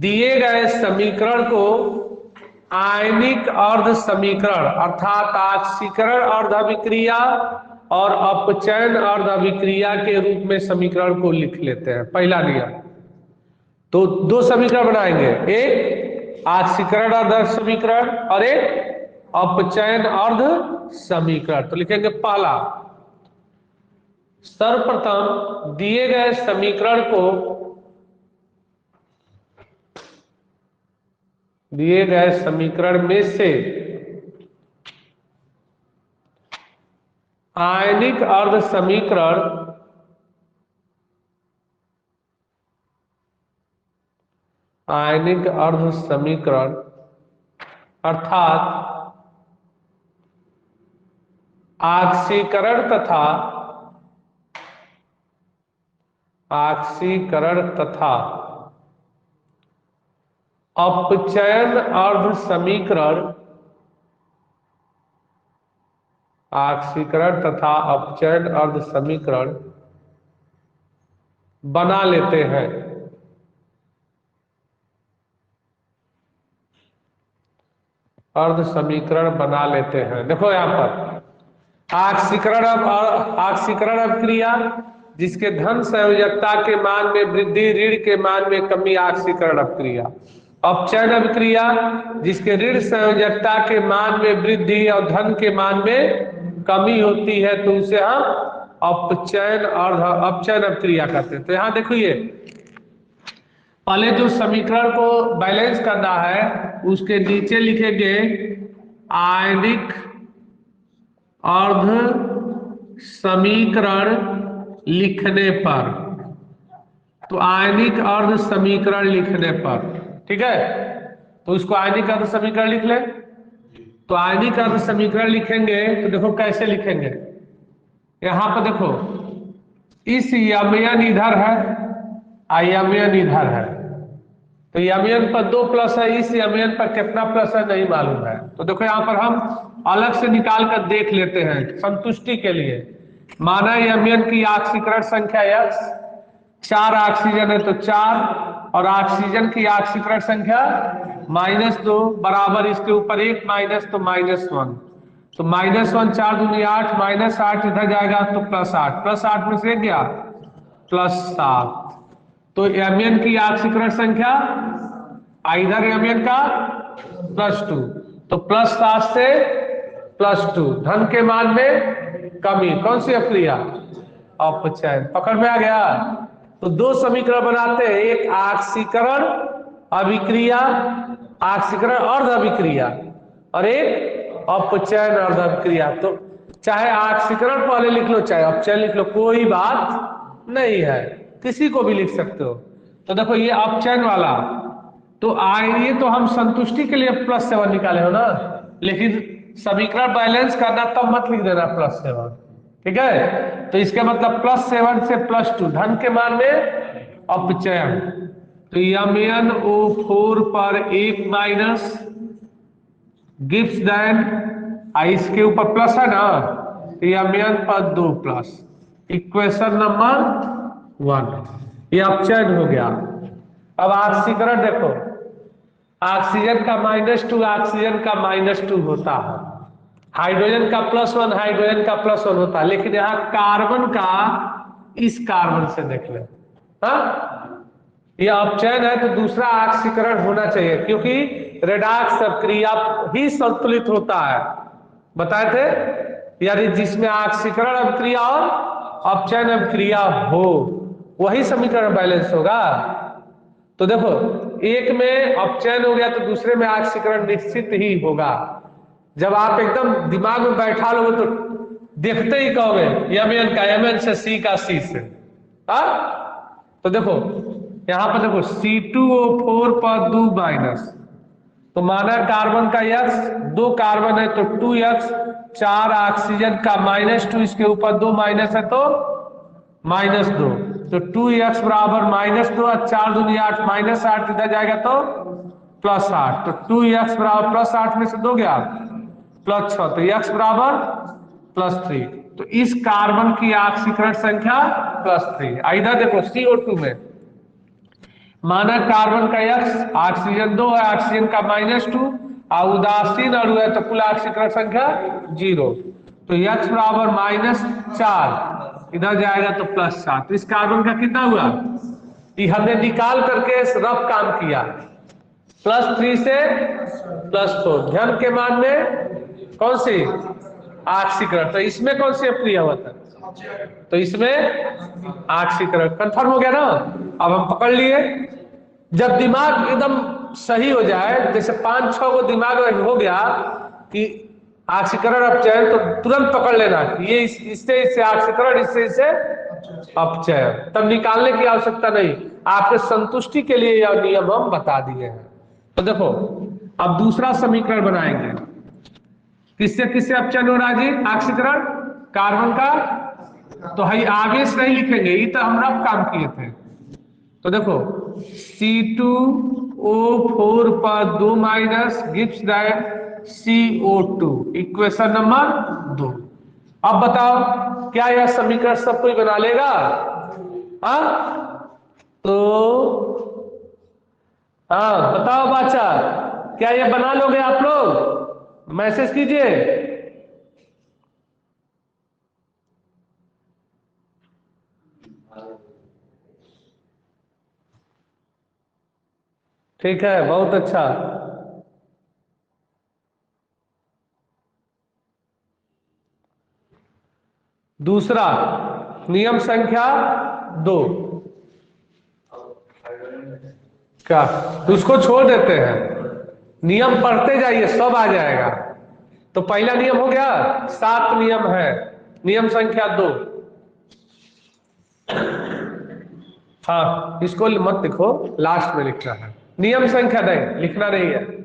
दिए गए समीकरण को आयनिक अर्ध समीकरण अर्थात ऑक्सीकरण अर्ध अभिक्रिया और अपचयन अर्ध अभिक्रिया के रूप में समीकरण को लिख लेते हैं। पहला नियम, तो 2 समीकरण बनाएंगे, एक ऑक्सीकरण अर्ध समीकरण और एक अपचयन अर्ध समीकरण। तो लिखेंगे पहला, सर्वप्रथम दिए गए समीकरण को दिए गए समीकरण में से आयनिक अर्ध समीकरण आयनिक अर्ध समीकरण अर्थात ऑक्सीकरण तथा अपचयन अर्ध समीकरण ऑक्सीकरण तथा अपचयन अर्ध समीकरण बना लेते हैं। अर्ध समीकरण बना लेते हैं। देखो यहां पर ऑक्सीकरण अभिक्रिया जिसके धन संयोजकता के मान में वृद्धि ऋण के मान में कमी ऑक्सीकरण अभिक्रिया, अपचयन अभिक्रिया जिसके ऋण संयोजकता के मान में वृद्धि और धन के मान में कमी होती है तो उसे हम अपचयन अभिक्रिया कहते हैं। तो यहां देखिए पहले जो समीकरण को बैलेंस करना है उसके नीचे लिखेंगे आयनिक अर्ध समीकरण लिखने पर, तो आयनिक अर्ध समीकरण लिखने पर, ठीक है, तो उसको आयनिक अर्ध समीकरण लिख ले। तो आयनिक अर्ध समीकरण लिखेंगे तो देखो कैसे लिखेंगे, यहां पर देखो इस Mn इधर है mn इधर है, तो mn पर 2 प्लस है, इस mn पर कितना प्लस है नहीं मालूम है। तो देखो यहाँ पर हम अलग से निकाल कर देख लेते हैं संतुष्टि के लिए। माना mn की ऑक्सीकरण संख्या x, 4 ऑक्सीजन है तो 4, और ऑक्सीजन की ऑक्सीकरण संख्या -2 बराबर इसके ऊपर 1 माइनस तो -1, तो -1 4 दूनी 8, -8 इधर जाएगा तो +8, +8 में से क्या +7, तो mn की ऑक्सीकरण संख्या इधर mn का +2, तो +7 से +2, धन के मान में कमी, कौन सी अक्रिया अपचयन, पकड़ में आ गया। तो दो समीकरण बनाते हैं, एक ऑक्सीकरण अभिक्रिया, ऑक्सीकरण अर्ध अभिक्रिया, और एक अपचयन अर्ध अभिक्रिया। तो चाहे ऑक्सीकरण पहले लिख लो चाहे अपचयन लिख लो, कोई बात नहीं है, किसी को भी लिख सकते हो। तो देखो ये अपचयन वाला, तो ये तो हम संतुष्टि के लिए +7 निकाले हो ना, लेकिन समीकरण बैलेंस करना तब मत लिख देना +7, ठीक है। तो इसका मतलब +7 से +2, धन के मान में अपचयन, तो MnO4 पर 1 माइनस गिव्स देन, इसके ऊपर प्लस है ना, तो Mn पर 2 प्लस, इक्वेशन नंबर 1, ये अपचयन हो गया। अब ऑक्सीकरण देखो, ऑक्सीजन का -2 ऑक्सीजन का -2 होता है, हाइड्रोजन का +1 हाइड्रोजन का +1 होता है, लेकिन यहाँ कार्बन का इस कार्बन से देख ले, ये अपचयन है तो दूसरा ऑक्सीकरण होना चाहिए, क्योंकि रेडॉक्स अभिक्रिया ही संतुलित होता है, बताए थे, यानी जिसमें ऑक्सीकरण अभिक्रिया और अपचयन अभिक्रिया हो वही समीकरण बैलेंस होगा। तो देखो एक में अपचयन हो गया तो दूसरे में ऑक्सीकरण निश्चित ही होगा। जब आप एकदम दिमाग में बैठा लोगे तो देखते ही कहोगे Mn का Mn से, C का C से, तो देखो यहां पर देखो C2O4 पर 2 माइनस, तो माना कार्बन का X, 2 कार्बन है तो 2X, 4 ऑक्सीजन का -2, इसके ऊपर 2 माइनस है तो -2, तो 2X बराबर -2, 4 दूनी 8, -8 इधर जाएगा तो +8, तो 2X बराबर +8 में से 2 गया +6, तो X बराबर +3, तो इस कार्बन की ऑक्सीकरण संख्या +3। इधर देखो CO2 में माना कार्बन का X, ऑक्सीजन 2 है, ऑक्सीजन का -2, और उदासीन अणु है तो कुल ऑक्सीकरण संख्या 0, तो X बराबर -4 इधर जाएगा तो +7, तो इस कार्बन का कितना हुआ, ये हमने निकाल करके रफ काम किया, +3 से +4, धन के मान में कौन सी ऑक्सीकरण, तो इसमें कौन सी अक्रिया हुआ था, तो इसमें ऑक्सीकरण, कंफर्म हो गया ना। अब हम पकड़ लिए, जब दिमाग एकदम सही हो जाए, जैसे 5-6 को दिमाग में हो गया कि ऑक्सीकरण अपचयन, तो तुरंत पकड़ लेना ये इससे इससे ऑक्सीकरण, इससे इससे अपचयन, तब निकालने की आवश्यकता नहीं, आपके संतुष्टि के लिए यह नियम हम बता दिए हैं। तो देखो अब दूसरा समीकरण बनाएंगे, किससे किससे अपचयन हो रहा है जी, ऑक्सीकरण कार्बन का, तो है आगे से नहीं लिखेंगे, ये तो हम रफ काम किए थे। तो देखो C2O4 पर 2 minus gives that CO2, equation number 2। अब बताओ क्या यह समीकरण सब कोई बना लेगा, तो बताओ बच्चा, क्या ये बना लोगे आप लोग, मैसेज कीजिए। ठीक है, बहुत अच्छा। दूसरा नियम संख्या 2, क्या तो उसको छोड़ देते हैं, नियम पढ़ते जाइए सब आ जाएगा। तो पहला नियम हो गया, 7 नियम है, नियम संख्या 2, हाँ इसको मत लिखो, लास्ट में लिखना है, नियम संख्या नहीं लिखना नहीं है,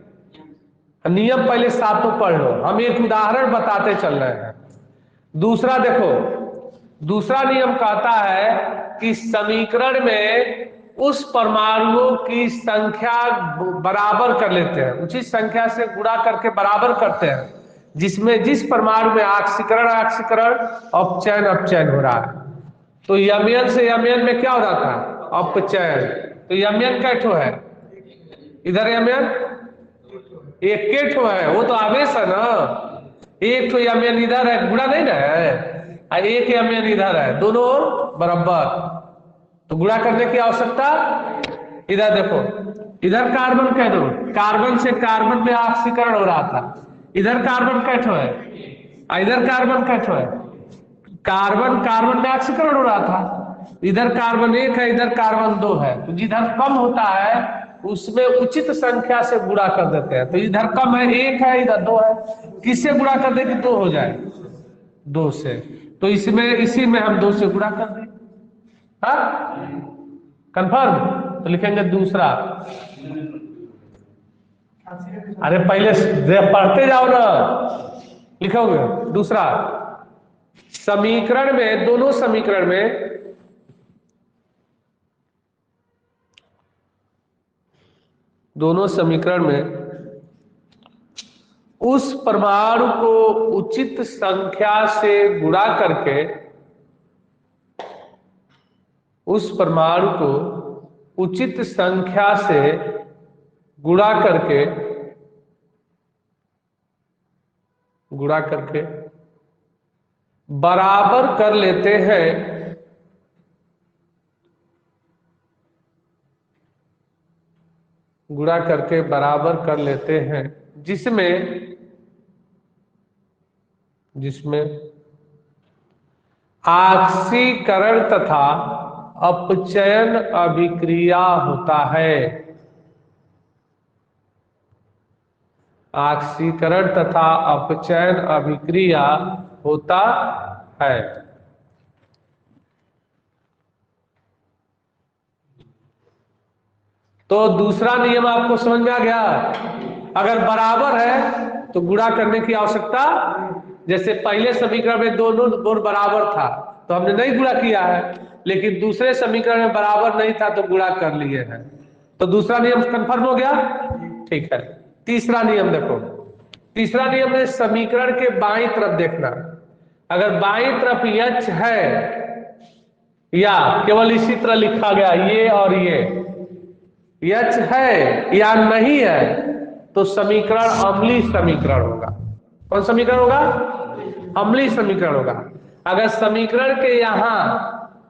नियम पहले 7 पढ़ लो, हम एक उदाहरण बताते चल रहे हैं। दूसरा देखो, दूसरा नियम कहता है कि समीकरण में उस परमाणुओं की संख्या बराबर कर लेते हैं, उचित संख्या से गुणा करके बराबर करते हैं, जिसमें जिस परमाणु में ऑक्सीकरण ऑक्सीकरण अपचयन अपचयन हो रहा है। तो यमयन से यमयन में क्या हो रहा था? अपचयन। तो यमयन कैठो है? इधर यमयन एक के ठो है, वो तो आवेश है ना। एक ठो यमयन इधर है, गुणा नहीं ना है, और एक यमयन इधर है, दोनों ओर बराबर। तो गुणा करने की आवश्यकता, इधर देखो, इधर कार्बन कह दो, कार्बन से कार्बन में ऑक्सीकरण हो रहा था, इधर कार्बन कैठो है, इधर कार्बन कैठो है, कार्बन कार्बन में ऑक्सीकरण हो रहा था। इधर कार्बन एक है, इधर कार्बन दो है, तो जिधर कम होता है उसमें उचित संख्या से गुणा कर देते हैं। तो इधर कम है, एक है, इधर दो है, किससे गुणा कर दे कि दो हो जाए? दो से। तो इसमें इसी में हम दो से गुणा कर दें। हाँ कंफर्म? तो लिखेंगे दूसरा। अरे पहले पढ़ते जाओ ना, लिखोगे दूसरा। समीकरण में, दोनों समीकरण में उस परमाणु को उचित संख्या से गुणा करके, उस परमाणु को उचित संख्या से गुणा करके बराबर कर लेते हैं, गुणा करके बराबर कर लेते हैं, जिसमें ऑक्सीकरण तथा अपचयन अभिक्रिया होता है। ऑक्सीकरण तथा अपचयन अभिक्रिया होता है। तो दूसरा नियम आपको समझ में आ गया? अगर बराबर है तो गुणा करने की आवश्यकता, जैसे पहले समीकरण में दोनों गुण बराबर था तो हमने नहीं गुणा किया है, लेकिन दूसरे समीकरण में बराबर नहीं था तो गुणा कर लिए हैं। तो दूसरा नियम कंफर्म हो गया? ठीक है। तीसरा नियम देखो, तीसरा नियम में समीकरण के बाईं तरफ देखना। अगर बाईं तरफ यच है, या केवल इसी तरह लिखा गया ये और ये, यच है या नहीं है, तो समीकरण अम्लीय समीकरण होगा। कौन समीकरण होगा? अम्लीय समीकरण होगा। अगर समीकरण के यहां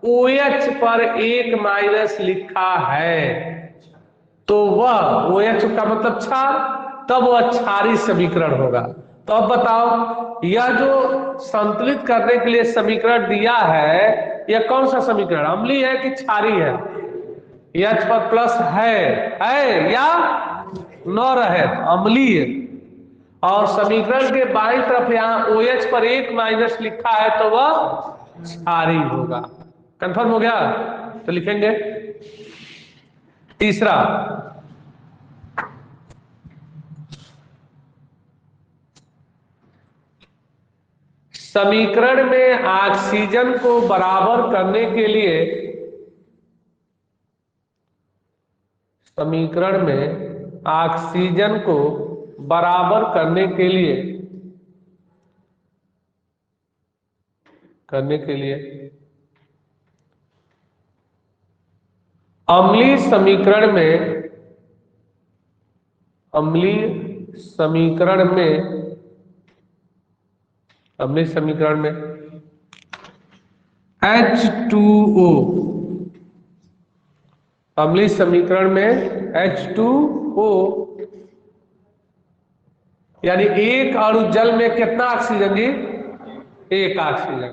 OH पर एक माइनस लिखा है तो वह OH का मतलब क्षार, तब वह क्षारीय समीकरण होगा। तो अब बताओ, यह जो संतुलित करने के लिए समीकरण दिया है, यह कौन सा समीकरण, अम्लीय है कि क्षारीय है? H पर प्लस है या न रहे, अम्लीय। और समीकरण के बाईं तरफ यहां OH पर एक माइनस लिखा है तो वह क्षारीय होगा। कंफर्म हो गया? तो लिखेंगे तीसरा, समीकरण में ऑक्सीजन को बराबर करने के लिए, समीकरण में ऑक्सीजन को बराबर करने के लिए अम्लीय समीकरण में H2O, अम्लीय समीकरण में H2O, यानी एक अणु जल में कितना ऑक्सीजन जी? एक ऑक्सीजन।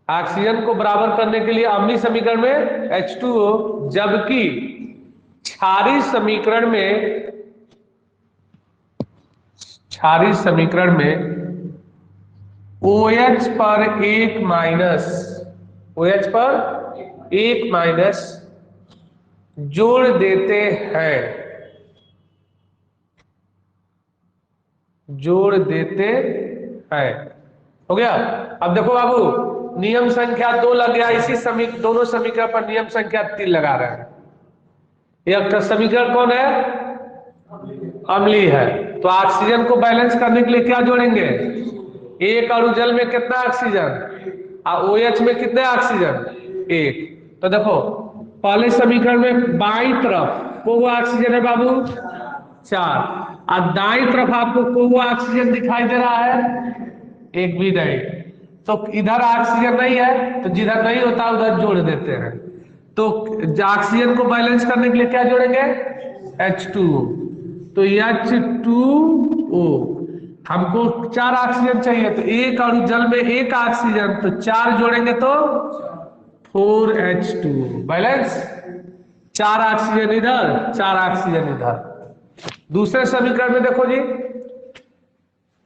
ऑक्सीजन को बराबर करने के लिए अम्लीय समीकरण में H2O, जबकि क्षारीय समीकरण में OH पर एक माइनस जोड़ देते हैं। हो गया? अब देखो बाबू, नियम संख्या 2 लग गया, इसी दोनों समीकरण पर नियम संख्या 3 लगा रहे हैं। यह समीकरण कौन है? अम्लीय है। तो ऑक्सीजन को बैलेंस करने के लिए क्या जोड़ेंगे? एक अणु जल में कितना ऑक्सीजन और OH में कितने ऑक्सीजन? एक। तो देखो पहले समीकरण में बाईं तरफ को वो ऑक्सीजन है बाबू 4, और दाईं तरफ आपको को वो ऑक्सीजन दिखाई दे रहा है? एक भी नहीं। तो इधर ऑक्सीजन नहीं है, तो जिधर नहीं होता उधर जोड़ देते हैं। तो ऑक्सीजन को बैलेंस करने के लिए क्या जोड़ेंगे? H2O। तो H2O, हमको 4 ऑक्सीजन चाहिए, तो एक अणु जल में एक ऑक्सीजन, तो 4 जोड़ेंगे तो 4H2O बैलेंस। 4 ऑक्सीजन इधर, 4 ऑक्सीजन इधर। दूसरे समीकरण में देखो जी,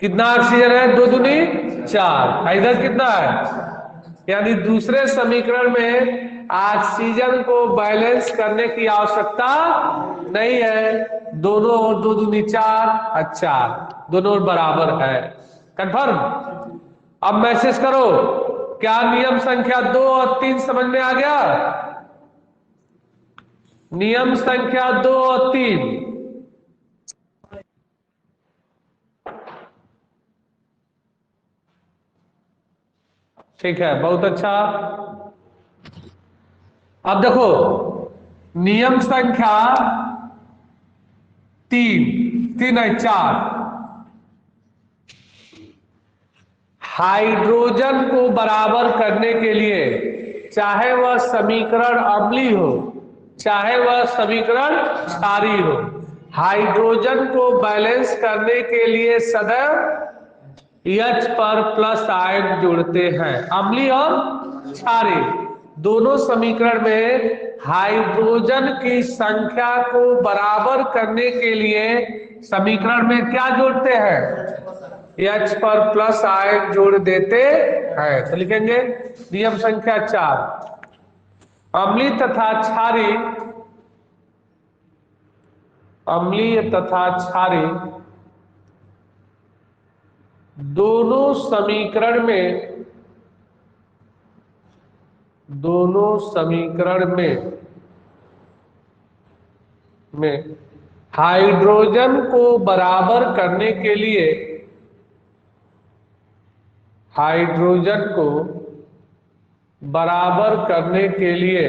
कितना ऑक्सीजन है? 2 दूनी 4, इधर कितना है? यानी दूसरे समीकरण में ऑक्सीजन को बैलेंस करने की आवश्यकता नहीं है। दोनों और 2 दूनी 4 और 4 दोनों और बराबर है। कंफर्म? अब मैसेज करो, क्या नियम संख्या 2 और 3 समझ में आ गया? नियम संख्या 2 और 3। ठीक है, बहुत अच्छा। अब देखो नियम संख्या 3 है 4, हाइड्रोजन को बराबर करने के लिए, चाहे वह समीकरण अम्लीय हो चाहे वह समीकरण क्षारीय हो, हाइड्रोजन को बैलेंस करने के लिए सदैव H पर प्लस आयन जोड़ते हैं। अम्लीय और क्षारीय दोनों समीकरण में हाइड्रोजन की संख्या को बराबर करने के लिए समीकरण में क्या जोड़ते हैं? H पर प्लस आयन जोड़ देते हैं। तो लिखेंगे नियम संख्या 4, अम्लीय तथा क्षारीय, अम्लीय तथा क्षारीय दोनों समीकरण में हाइड्रोजन को बराबर करने के लिए, हाइड्रोजन को बराबर करने के लिए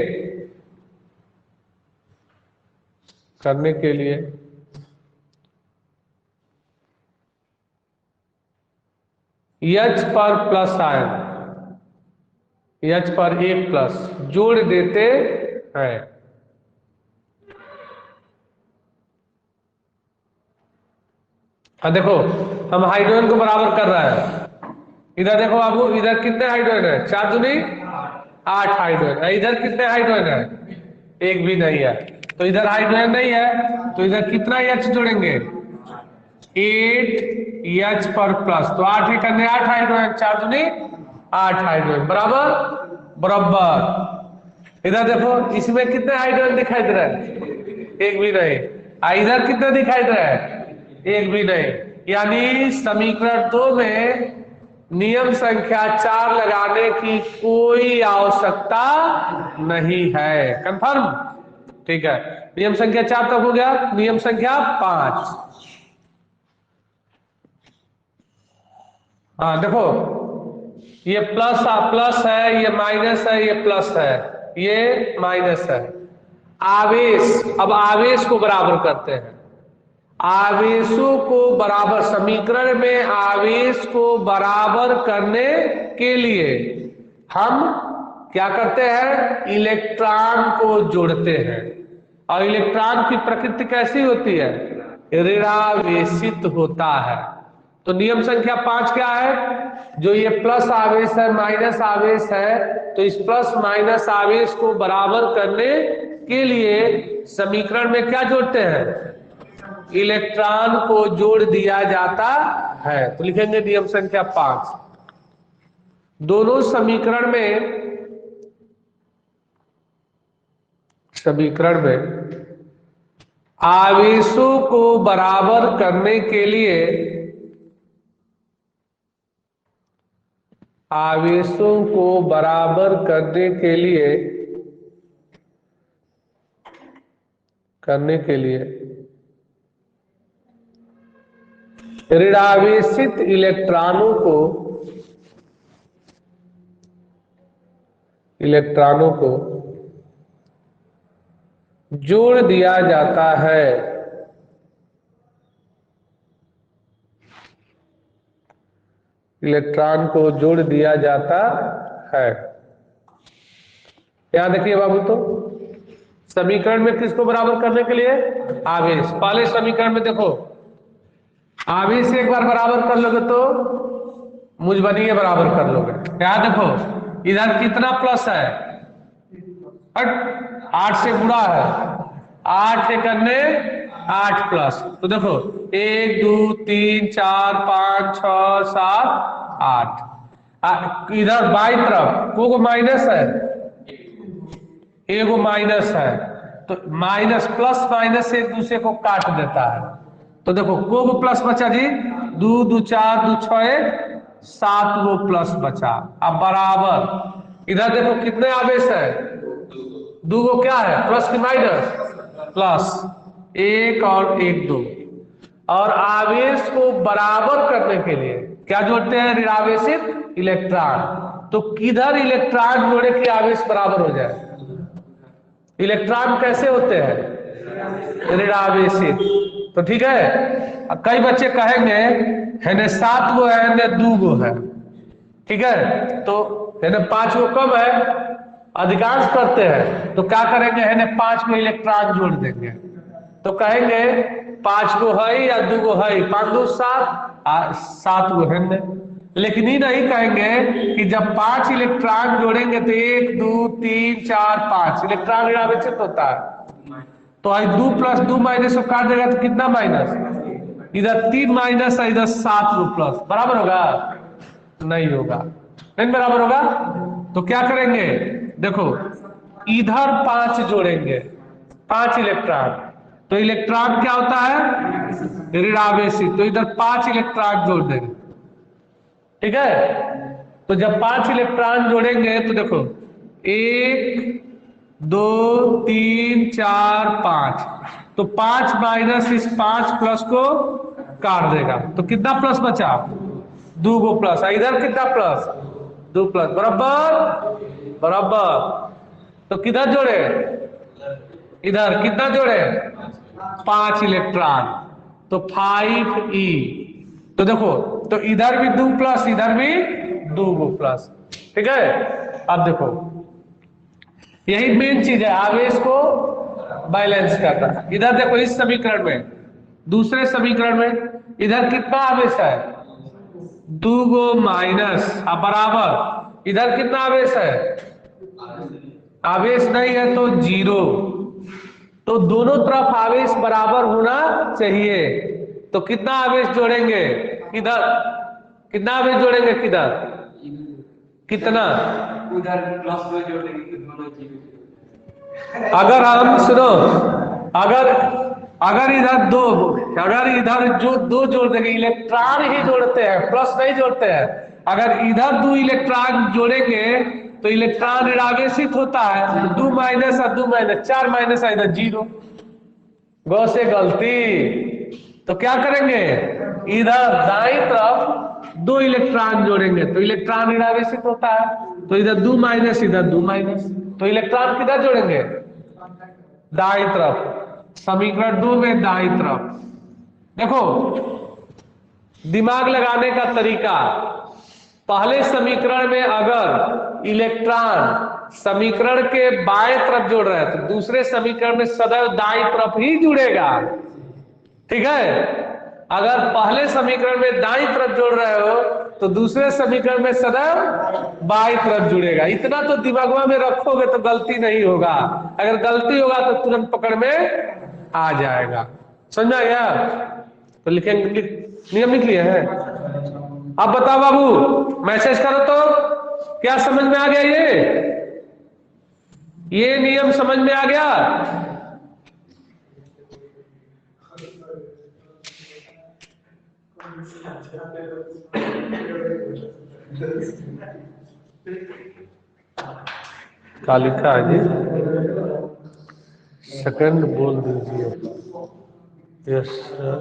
H पर प्लस आयन, H पर 1 प्लस जोड़ देते हैं। देखो हम हाइड्रोजन को बराबर कर रहे हैं। इधर देखो बाबू, इधर कितने हाइड्रोजन है? 4 दूनी 8 हाइड्रोजन। इधर कितने हाइड्रोजन है? एक भी नहीं है। तो इधर हाइड्रोजन नहीं है, तो इधर कितना H जोड़ेंगे? 8H पर प्लस, तो 8 ही करने 8 हाइड्रोजन, 4 दूनी 8 हाइड्रोजन बराबर बराबर। इधर देखो इसमें कितने हाइड्रोजन दिखाई दे रहा है? एक भी नहीं। इधर कितने दिखाई दे रहा है? एक भी नहीं। यानी समीकरण 2 में नियम संख्या 4 लगाने की कोई आवश्यकता नहीं है। कंफर्म? ठीक है, नियम संख्या 4 तक हो गया। नियम संख्या 5, हाँ देखो ये प्लस है, ये माइनस है, ये प्लस है, ये माइनस है। आवेश, अब आवेश को बराबर करते हैं। आवेशों को बराबर, समीकरण में आवेश को बराबर करने के लिए हम क्या करते हैं? इलेक्ट्रॉन को जोड़ते हैं। और इलेक्ट्रॉन की प्रकृति कैसी होती है? ऋणावेशित होता है। तो नियम संख्या 5 क्या है? जो ये प्लस आवेश है, माइनस आवेश है, तो इस प्लस माइनस आवेश को बराबर करने के लिए समीकरण में क्या जोड़ते हैं? इलेक्ट्रॉन को जोड़ दिया जाता है। तो लिखेंगे नियम संख्या 5, दोनों समीकरण में आवेशों को बराबर करने के लिए, आवेशों को बराबर करने करने के लिए ऋणावेशित इलेक्ट्रॉनों को जोड़ दिया जाता है। इलेक्ट्रॉन को जोड़ दिया जाता है। याद रखिए बाबू, तो समीकरण में किसको बराबर करने के लिए? आवेश। पहले समीकरण में देखो, आवेश एक बार बराबर कर लोगे तो मुजबनीय बराबर कर लोगे। याद देखो, इधर कितना प्लस है? 8 से गुणा है, 8 से करने 8 प्लस। तो देखो 1 2 3 4 5 6 7 8। इधर बाई तरफ को माइनस है, एगो माइनस है, तो माइनस प्लस माइनस एक दूसरे को काट देता है। तो देखो को प्लस बचा जी, 2 2 4 2 6 7 वो प्लस बचा। अब बराबर इधर देखो कितने आवेश है? 2 गो क्या है, प्लस की माइनस? प्लस 1 और 1 2। और आवेश को बराबर करने के लिए क्या जोड़ते हैं? ऋणावेशित इलेक्ट्रॉन। तो किधर इलेक्ट्रॉन जोड़े कि आवेश बराबर हो जाए? इलेक्ट्रॉन कैसे होते हैं? ऋणावेशित। तो ठीक है, कई बच्चे कहेंगे है 7 गो है ने 2 गो है, ठीक है, तो है 5 गो कम है, अधिकांश करते हैं, तो क्या करेंगे? है 5 गो इलेक्ट्रॉन जोड़ देंगे। तो कहेंगे 5 गो है या 2 गो है, 5 2 7 7 गो है। लेकिन ये नहीं कहेंगे कि जब 5 इलेक्ट्रॉन जोड़ेंगे तो 1 2 3 4 5 इलेक्ट्रॉन ऋणावेशित होता है। तो आज 2 प्लस 2 माइनस को काट देगा तो कितना माइनस? इधर 3 माइनस है, इधर 7 गो प्लस। बराबर होगा? नहीं होगा, नहीं बराबर होगा। तो क्या करेंगे? देखो इधर 5 जोड़ेंगे, 5 इलेक्ट्रॉन, तो इलेक्ट्रॉन क्या होता है? ऋणावेशित। तो इधर 5 इलेक्ट्रॉन जोड़ देंगे, ठीक है। तो जब 5 इलेक्ट्रॉन जोड़ेंगे तो देखो 1 2 3 4 5, तो 5 माइनस इस 5 प्लस को काट देगा, तो कितना प्लस बचा? 2 गो प्लस। इधर कितना प्लस? 2 प्लस। बराबर बराबर। तो किधर जोड़े? इधर कितना जोड़े? 5 इलेक्ट्रॉन, तो 5e। तो देखो, तो इधर भी 2 प्लस, इधर भी 2 गो प्लस, ठीक है। अब देखो यही मेन चीज है, आवेश को बैलेंस करना। इधर देखो इस समीकरण में, दूसरे समीकरण में इधर कितना आवेश है? 2 गो माइनस, अब बराबर इधर कितना आवेश है? आवेश नहीं है तो 0। तो दोनों तरफ आवेश बराबर होना चाहिए। तो कितना आवेश जोड़ेंगे? किधर कितना आवेश जोड़ेंगे? किधर कितना? उधर प्लस में जोड़ेंगे तो दोनों जीरो। अगर हम सुनो, अगर इधर 2, अगर इधर जो 2 जोड़ देंगे, इलेक्ट्रॉन ही जोड़ते हैं, प्लस नहीं जोड़ते हैं। अगर इधर 2 इलेक्ट्रॉन जोड़ेंगे तो इलेक्ट्रॉन ऋणावेशित होता है, 2 माइनस और 2 माइनस 4 माइनस है, इधर 0। गौ से गलती। तो क्या करेंगे? इधर दाईं तरफ 2 इलेक्ट्रॉन जोड़ेंगे तो इलेक्ट्रॉन ऋणावेशित होता है, तो इधर 2 माइनस इधर 2 माइनस, तो इलेक्ट्रॉन किधर जोड़ेंगे? दाईं तरफ। समीकरण 2 में दाईं तरफ। देखो दिमाग लगाने का तरीका, पहले समीकरण में अगर इलेक्ट्रॉन समीकरण के बाएं तरफ जोड़ रहे हैं तो दूसरे समीकरण में सदैव दाईं तरफ ही जुड़ेगा, ठीक है। अगर पहले समीकरण में दाईं तरफ जोड़ रहे हो तो दूसरे समीकरण में सदैव बाईं तरफ जुड़ेगा। इतना तो दिमाग में रखोगे तो गलती नहीं होगा, अगर गलती होगा तो तुरंत पकड़ में आ जाएगा। समझा गया? तो लिखेंगे, नियम लिख लिए हैं। अब बताओ बाबू, मैसेज करो तो क्या समझ में आ गया? ये नियम समझ में आ गया? क्या लिखा है जी? सेकंड बोल दीजिए। Yes sir.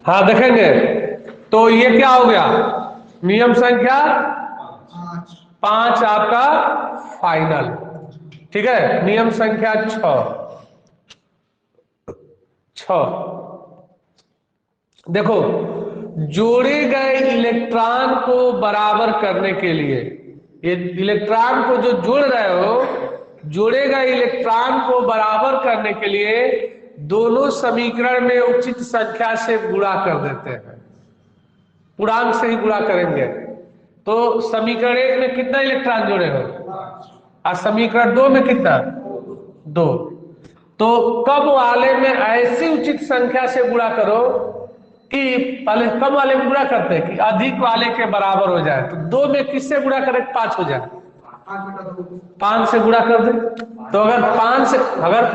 हाँ देखेंगे। तो ये क्या हो गया, नियम संख्या 5 आपका फाइनल। ठीक है, नियम संख्या 6 देखो, जोड़े गए इलेक्ट्रॉन को बराबर करने के लिए, ये इलेक्ट्रॉन को जो जोड़ रहे हो, जोड़े गए इलेक्ट्रॉन को बराबर करने के लिए दोनों समीकरण में उचित संख्या से गुणा कर देते हैं। पूर्णांक से ही गुणा करेंगे। तो समीकरण 1 में कितना इलेक्ट्रॉन जोड़े हो, और समीकरण 2 में कितना, 2। तो कम वाले में ऐसी उचित संख्या से गुणा करो कि पहले कम वाले में गुणा करते हैं कि अधिक वाले के बराबर हो जाए। तो 2 में किससे गुणा करें, 5 हो जाए, 5 से गुणा कर दे। तो अगर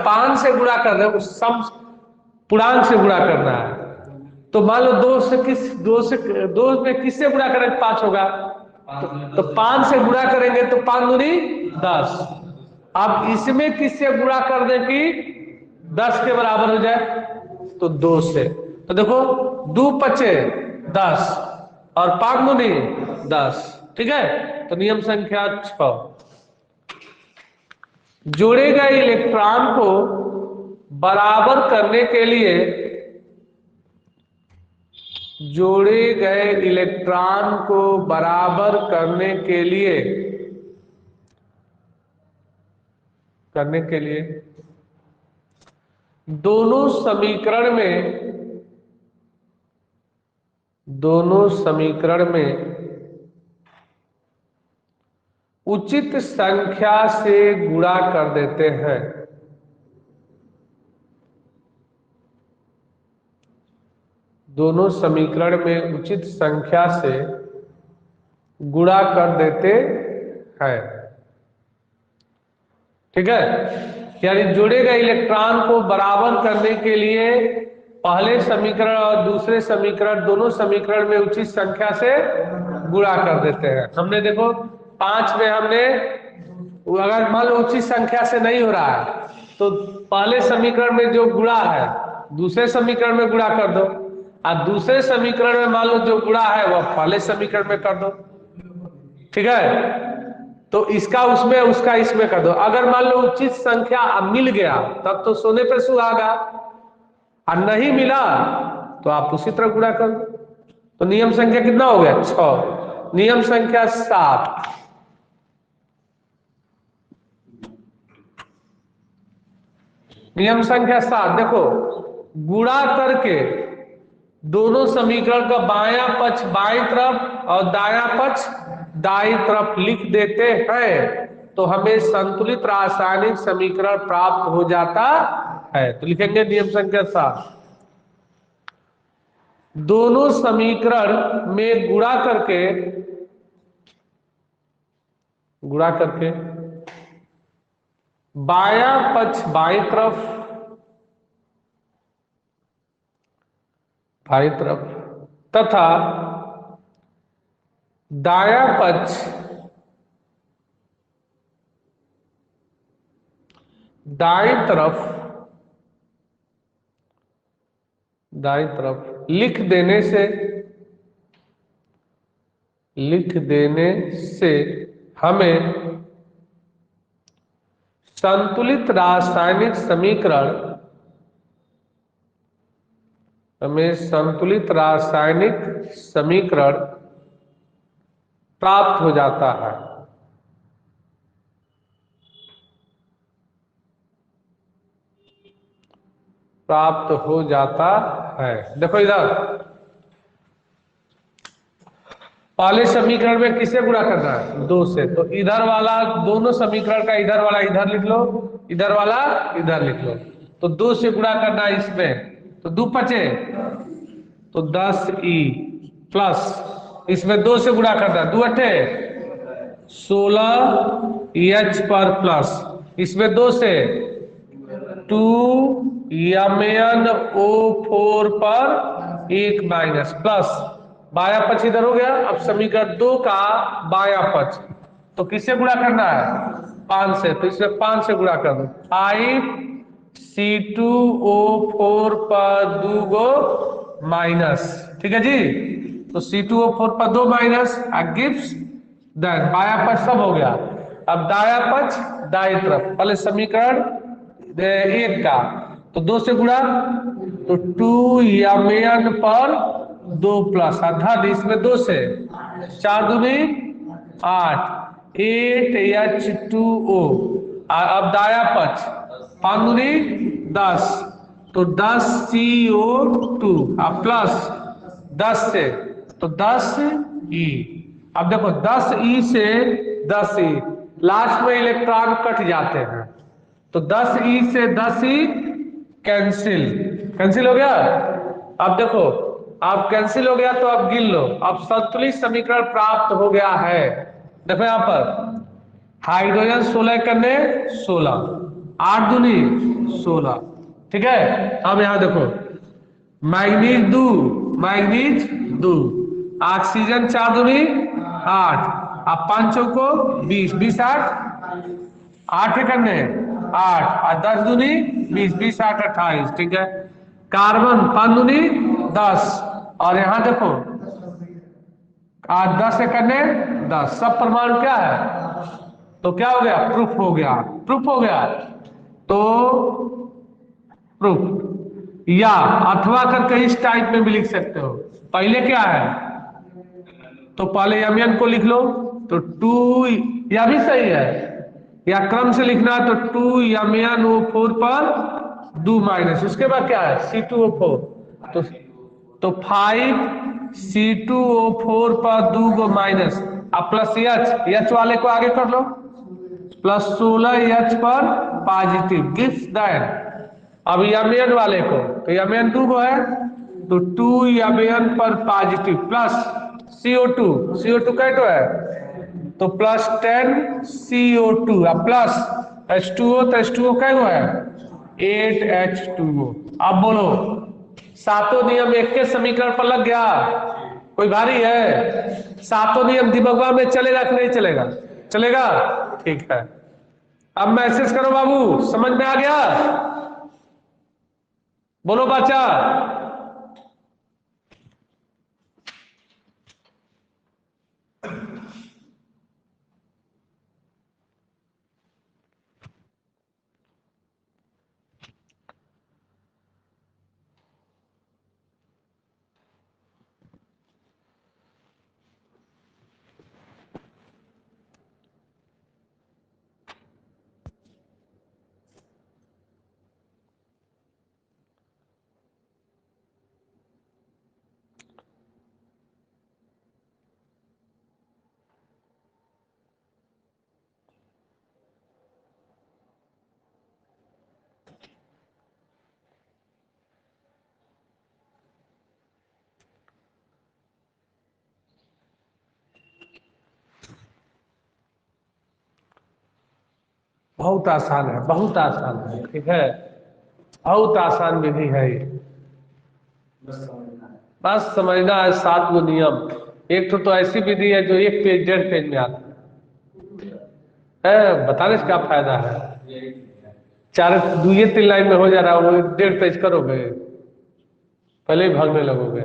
5 से गुणा कर दे, उस सम पूर्णांक से गुणा करना है, तो मान लो 2 में किससे गुणा करेंगे, 5 होगा। तो 5 से गुणा करेंगे तो 5 दूनी 10। अब इसमें किससे गुणा कर दे कि 10 के बराबर हो जाए, तो 2 से। तो देखो 2 पचे 10 और 5 दूनी 10। ठीक है, तो नियम संख्या 6, जोड़े गए इलेक्ट्रॉन को बराबर करने के लिए, जोड़े गए इलेक्ट्रॉन को बराबर करने के लिए दोनों समीकरण में उचित संख्या से गुणा कर देते हैं। दोनों समीकरण में उचित संख्या से गुणा कर देते हैं। ठीक है, यानी जोड़े गए इलेक्ट्रॉन को बराबर करने के लिए पहले समीकरण और दूसरे समीकरण, दोनों समीकरण में उचित संख्या से गुणा कर देते हैं। हमने देखो 5 में हमने, अगर मान लो उचित संख्या से नहीं हो रहा है, तो पहले समीकरण में जो गुणा है दूसरे समीकरण में गुणा कर दो, और दूसरे समीकरण में मान लो जो गुणा है वह पहले समीकरण में कर दो। ठीक है, तो इसका उसमें, उसका इसमें कर दो। अगर मान लो उचित संख्या मिल गया तब तो सोने पे सुहागा, और नहीं मिला तो आप उसी तरह गुणा कर दो। तो नियम संख्या कितना हो गया, 6। नियम संख्या 7, नियम संख्या 7 देखो, गुणा करके दोनों समीकरण का बायां पक्ष बाईं तरफ और दायां पक्ष दाईं तरफ लिख देते हैं, तो हमें संतुलित रासायनिक समीकरण प्राप्त हो जाता है। तो लिखेंगे नियम संख्या 7, दोनों समीकरण में गुणा करके बायां पक्ष बाईं तरफ तथा दायां पक्ष दाईं तरफ लिख देने से हमें संतुलित रासायनिक समीकरण प्राप्त हो जाता है। देखो इधर पहले समीकरण में किससे गुणा करना है, 2 से। तो इधर वाला दोनों समीकरण का इधर वाला इधर लिख लो, इधर वाला इधर लिख लो। तो 2 से गुणा करना है इसमें, तो 2 पचे तो 10e प्लस इसमें 2 से गुणा करना है, 2 अठे 16h पर प्लस इसमें 2 से 2MnO4 पर 1 माइनस प्लस बाया पक्ष इधर हो गया। अब समीकरण 2 का बाया पक्ष तो किससे गुणा करना है? 5 से। तो इसमें 5 से गुणा कर दो। 5C2O4 पर 2 गो माइनस, ठीक है जी। तो C2O4 पर 2 माइनस गिव्स देन बाया पक्ष सब हो गया। अब दाया पक्ष दाई तरफ, पहले समीकरण 1 का तो 2 से गुणा तो 2mn पर 2 प्लस अर्थात इसमें 2 से 4 दूनी 8 8H2O। अब दाया पक्ष 5 दूनी 10 तो 10CO2 प्लस 10 से तो 10E। अब देखो 10E से 10E लास्ट में इलेक्ट्रॉन कट जाते हैं तो 10E से 10E कैंसिल, कैंसिल हो गया। अब देखो अब कैंसिल हो गया तो अब गिन लो। अब संतुलित समीकरण प्राप्त हो गया है। देखो यहां पर हाइड्रोजन 16 करने 16 8 दूनी 16, ठीक है। अब यहां देखो मैग्नीज दो ऑक्सीजन 4 दूनी 8 अब 5 को 20 20 8 8 करने 8 और 10 दूनी 20 20 8 28, ठीक है। कार्बन 5 दूनी 10 और यहां देखो 10 से करने 10 सब परमाणु क्या है तो क्या हो गया? प्रूफ हो गया, प्रूफ हो गया। तो प्रूफ या अथवा करके इस टाइप में भी लिख सकते हो। पहले क्या है तो पहले यमन को लिख लो तो 2 या भी सही है या क्रम से लिखना तो 2MnO4 पर 2 माइनस उसके बाद क्या है C2O4 तो 5C2O4 पर 2 गो माइनस अब प्लस एच वाले को आगे कर लो प्लस 16H पर पॉजिटिव गिव्स दैट। अब Mn वाले को तो Mn 2 गो है तो 2Mn पर पॉजिटिव प्लस CO2 CO2 कैटो है तो प्लस 10CO2 प्लस H2O तो H2O कै गो है 8H2O। अब बोलो सातों नियम एक के समीकरण पर लग गया? कोई भारी है? सातों नियम दिमाग में चलेगा कि नहीं चलेगा? चलेगा, ठीक है। अब मैसेज करो बाबू, समझ में आ गया? बोलो बच्चा। बहुत आसान है, बहुत आसान है, ठीक है। बहुत आसान विधि है ये, बस समझना है। 7 गो नियम। एक तो ऐसी विधि है जो 1 पेज 1.5 पेज में आता है, बताने से क्या फायदा है? 4 2 3 लाइन में हो जा रहा है, वो 1.5 पेज करोगे पहले ही भागने लगोगे।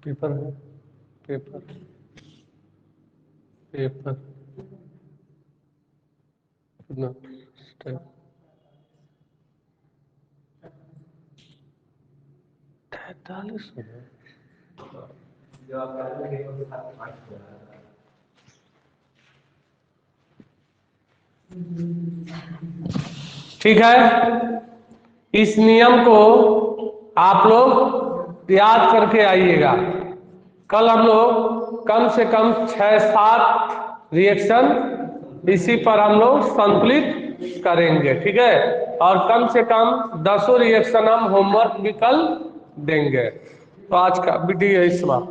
पेपर है, पेपर पेपर कितना टाइम 43 मिनट। जो आप कर रहे हैं वो साथ पाँच हो रहा है। ठीक है, इस नियम को आप लोग याद करके आइएगा। कल हम लोग कम से कम 6-7 रिएक्शन इसी पर हम लोग संकलित करेंगे, ठीक है। और कम से कम 10 रिएक्शन हम होमवर्क भी कल देंगे। तो आज का वीडियो इस बार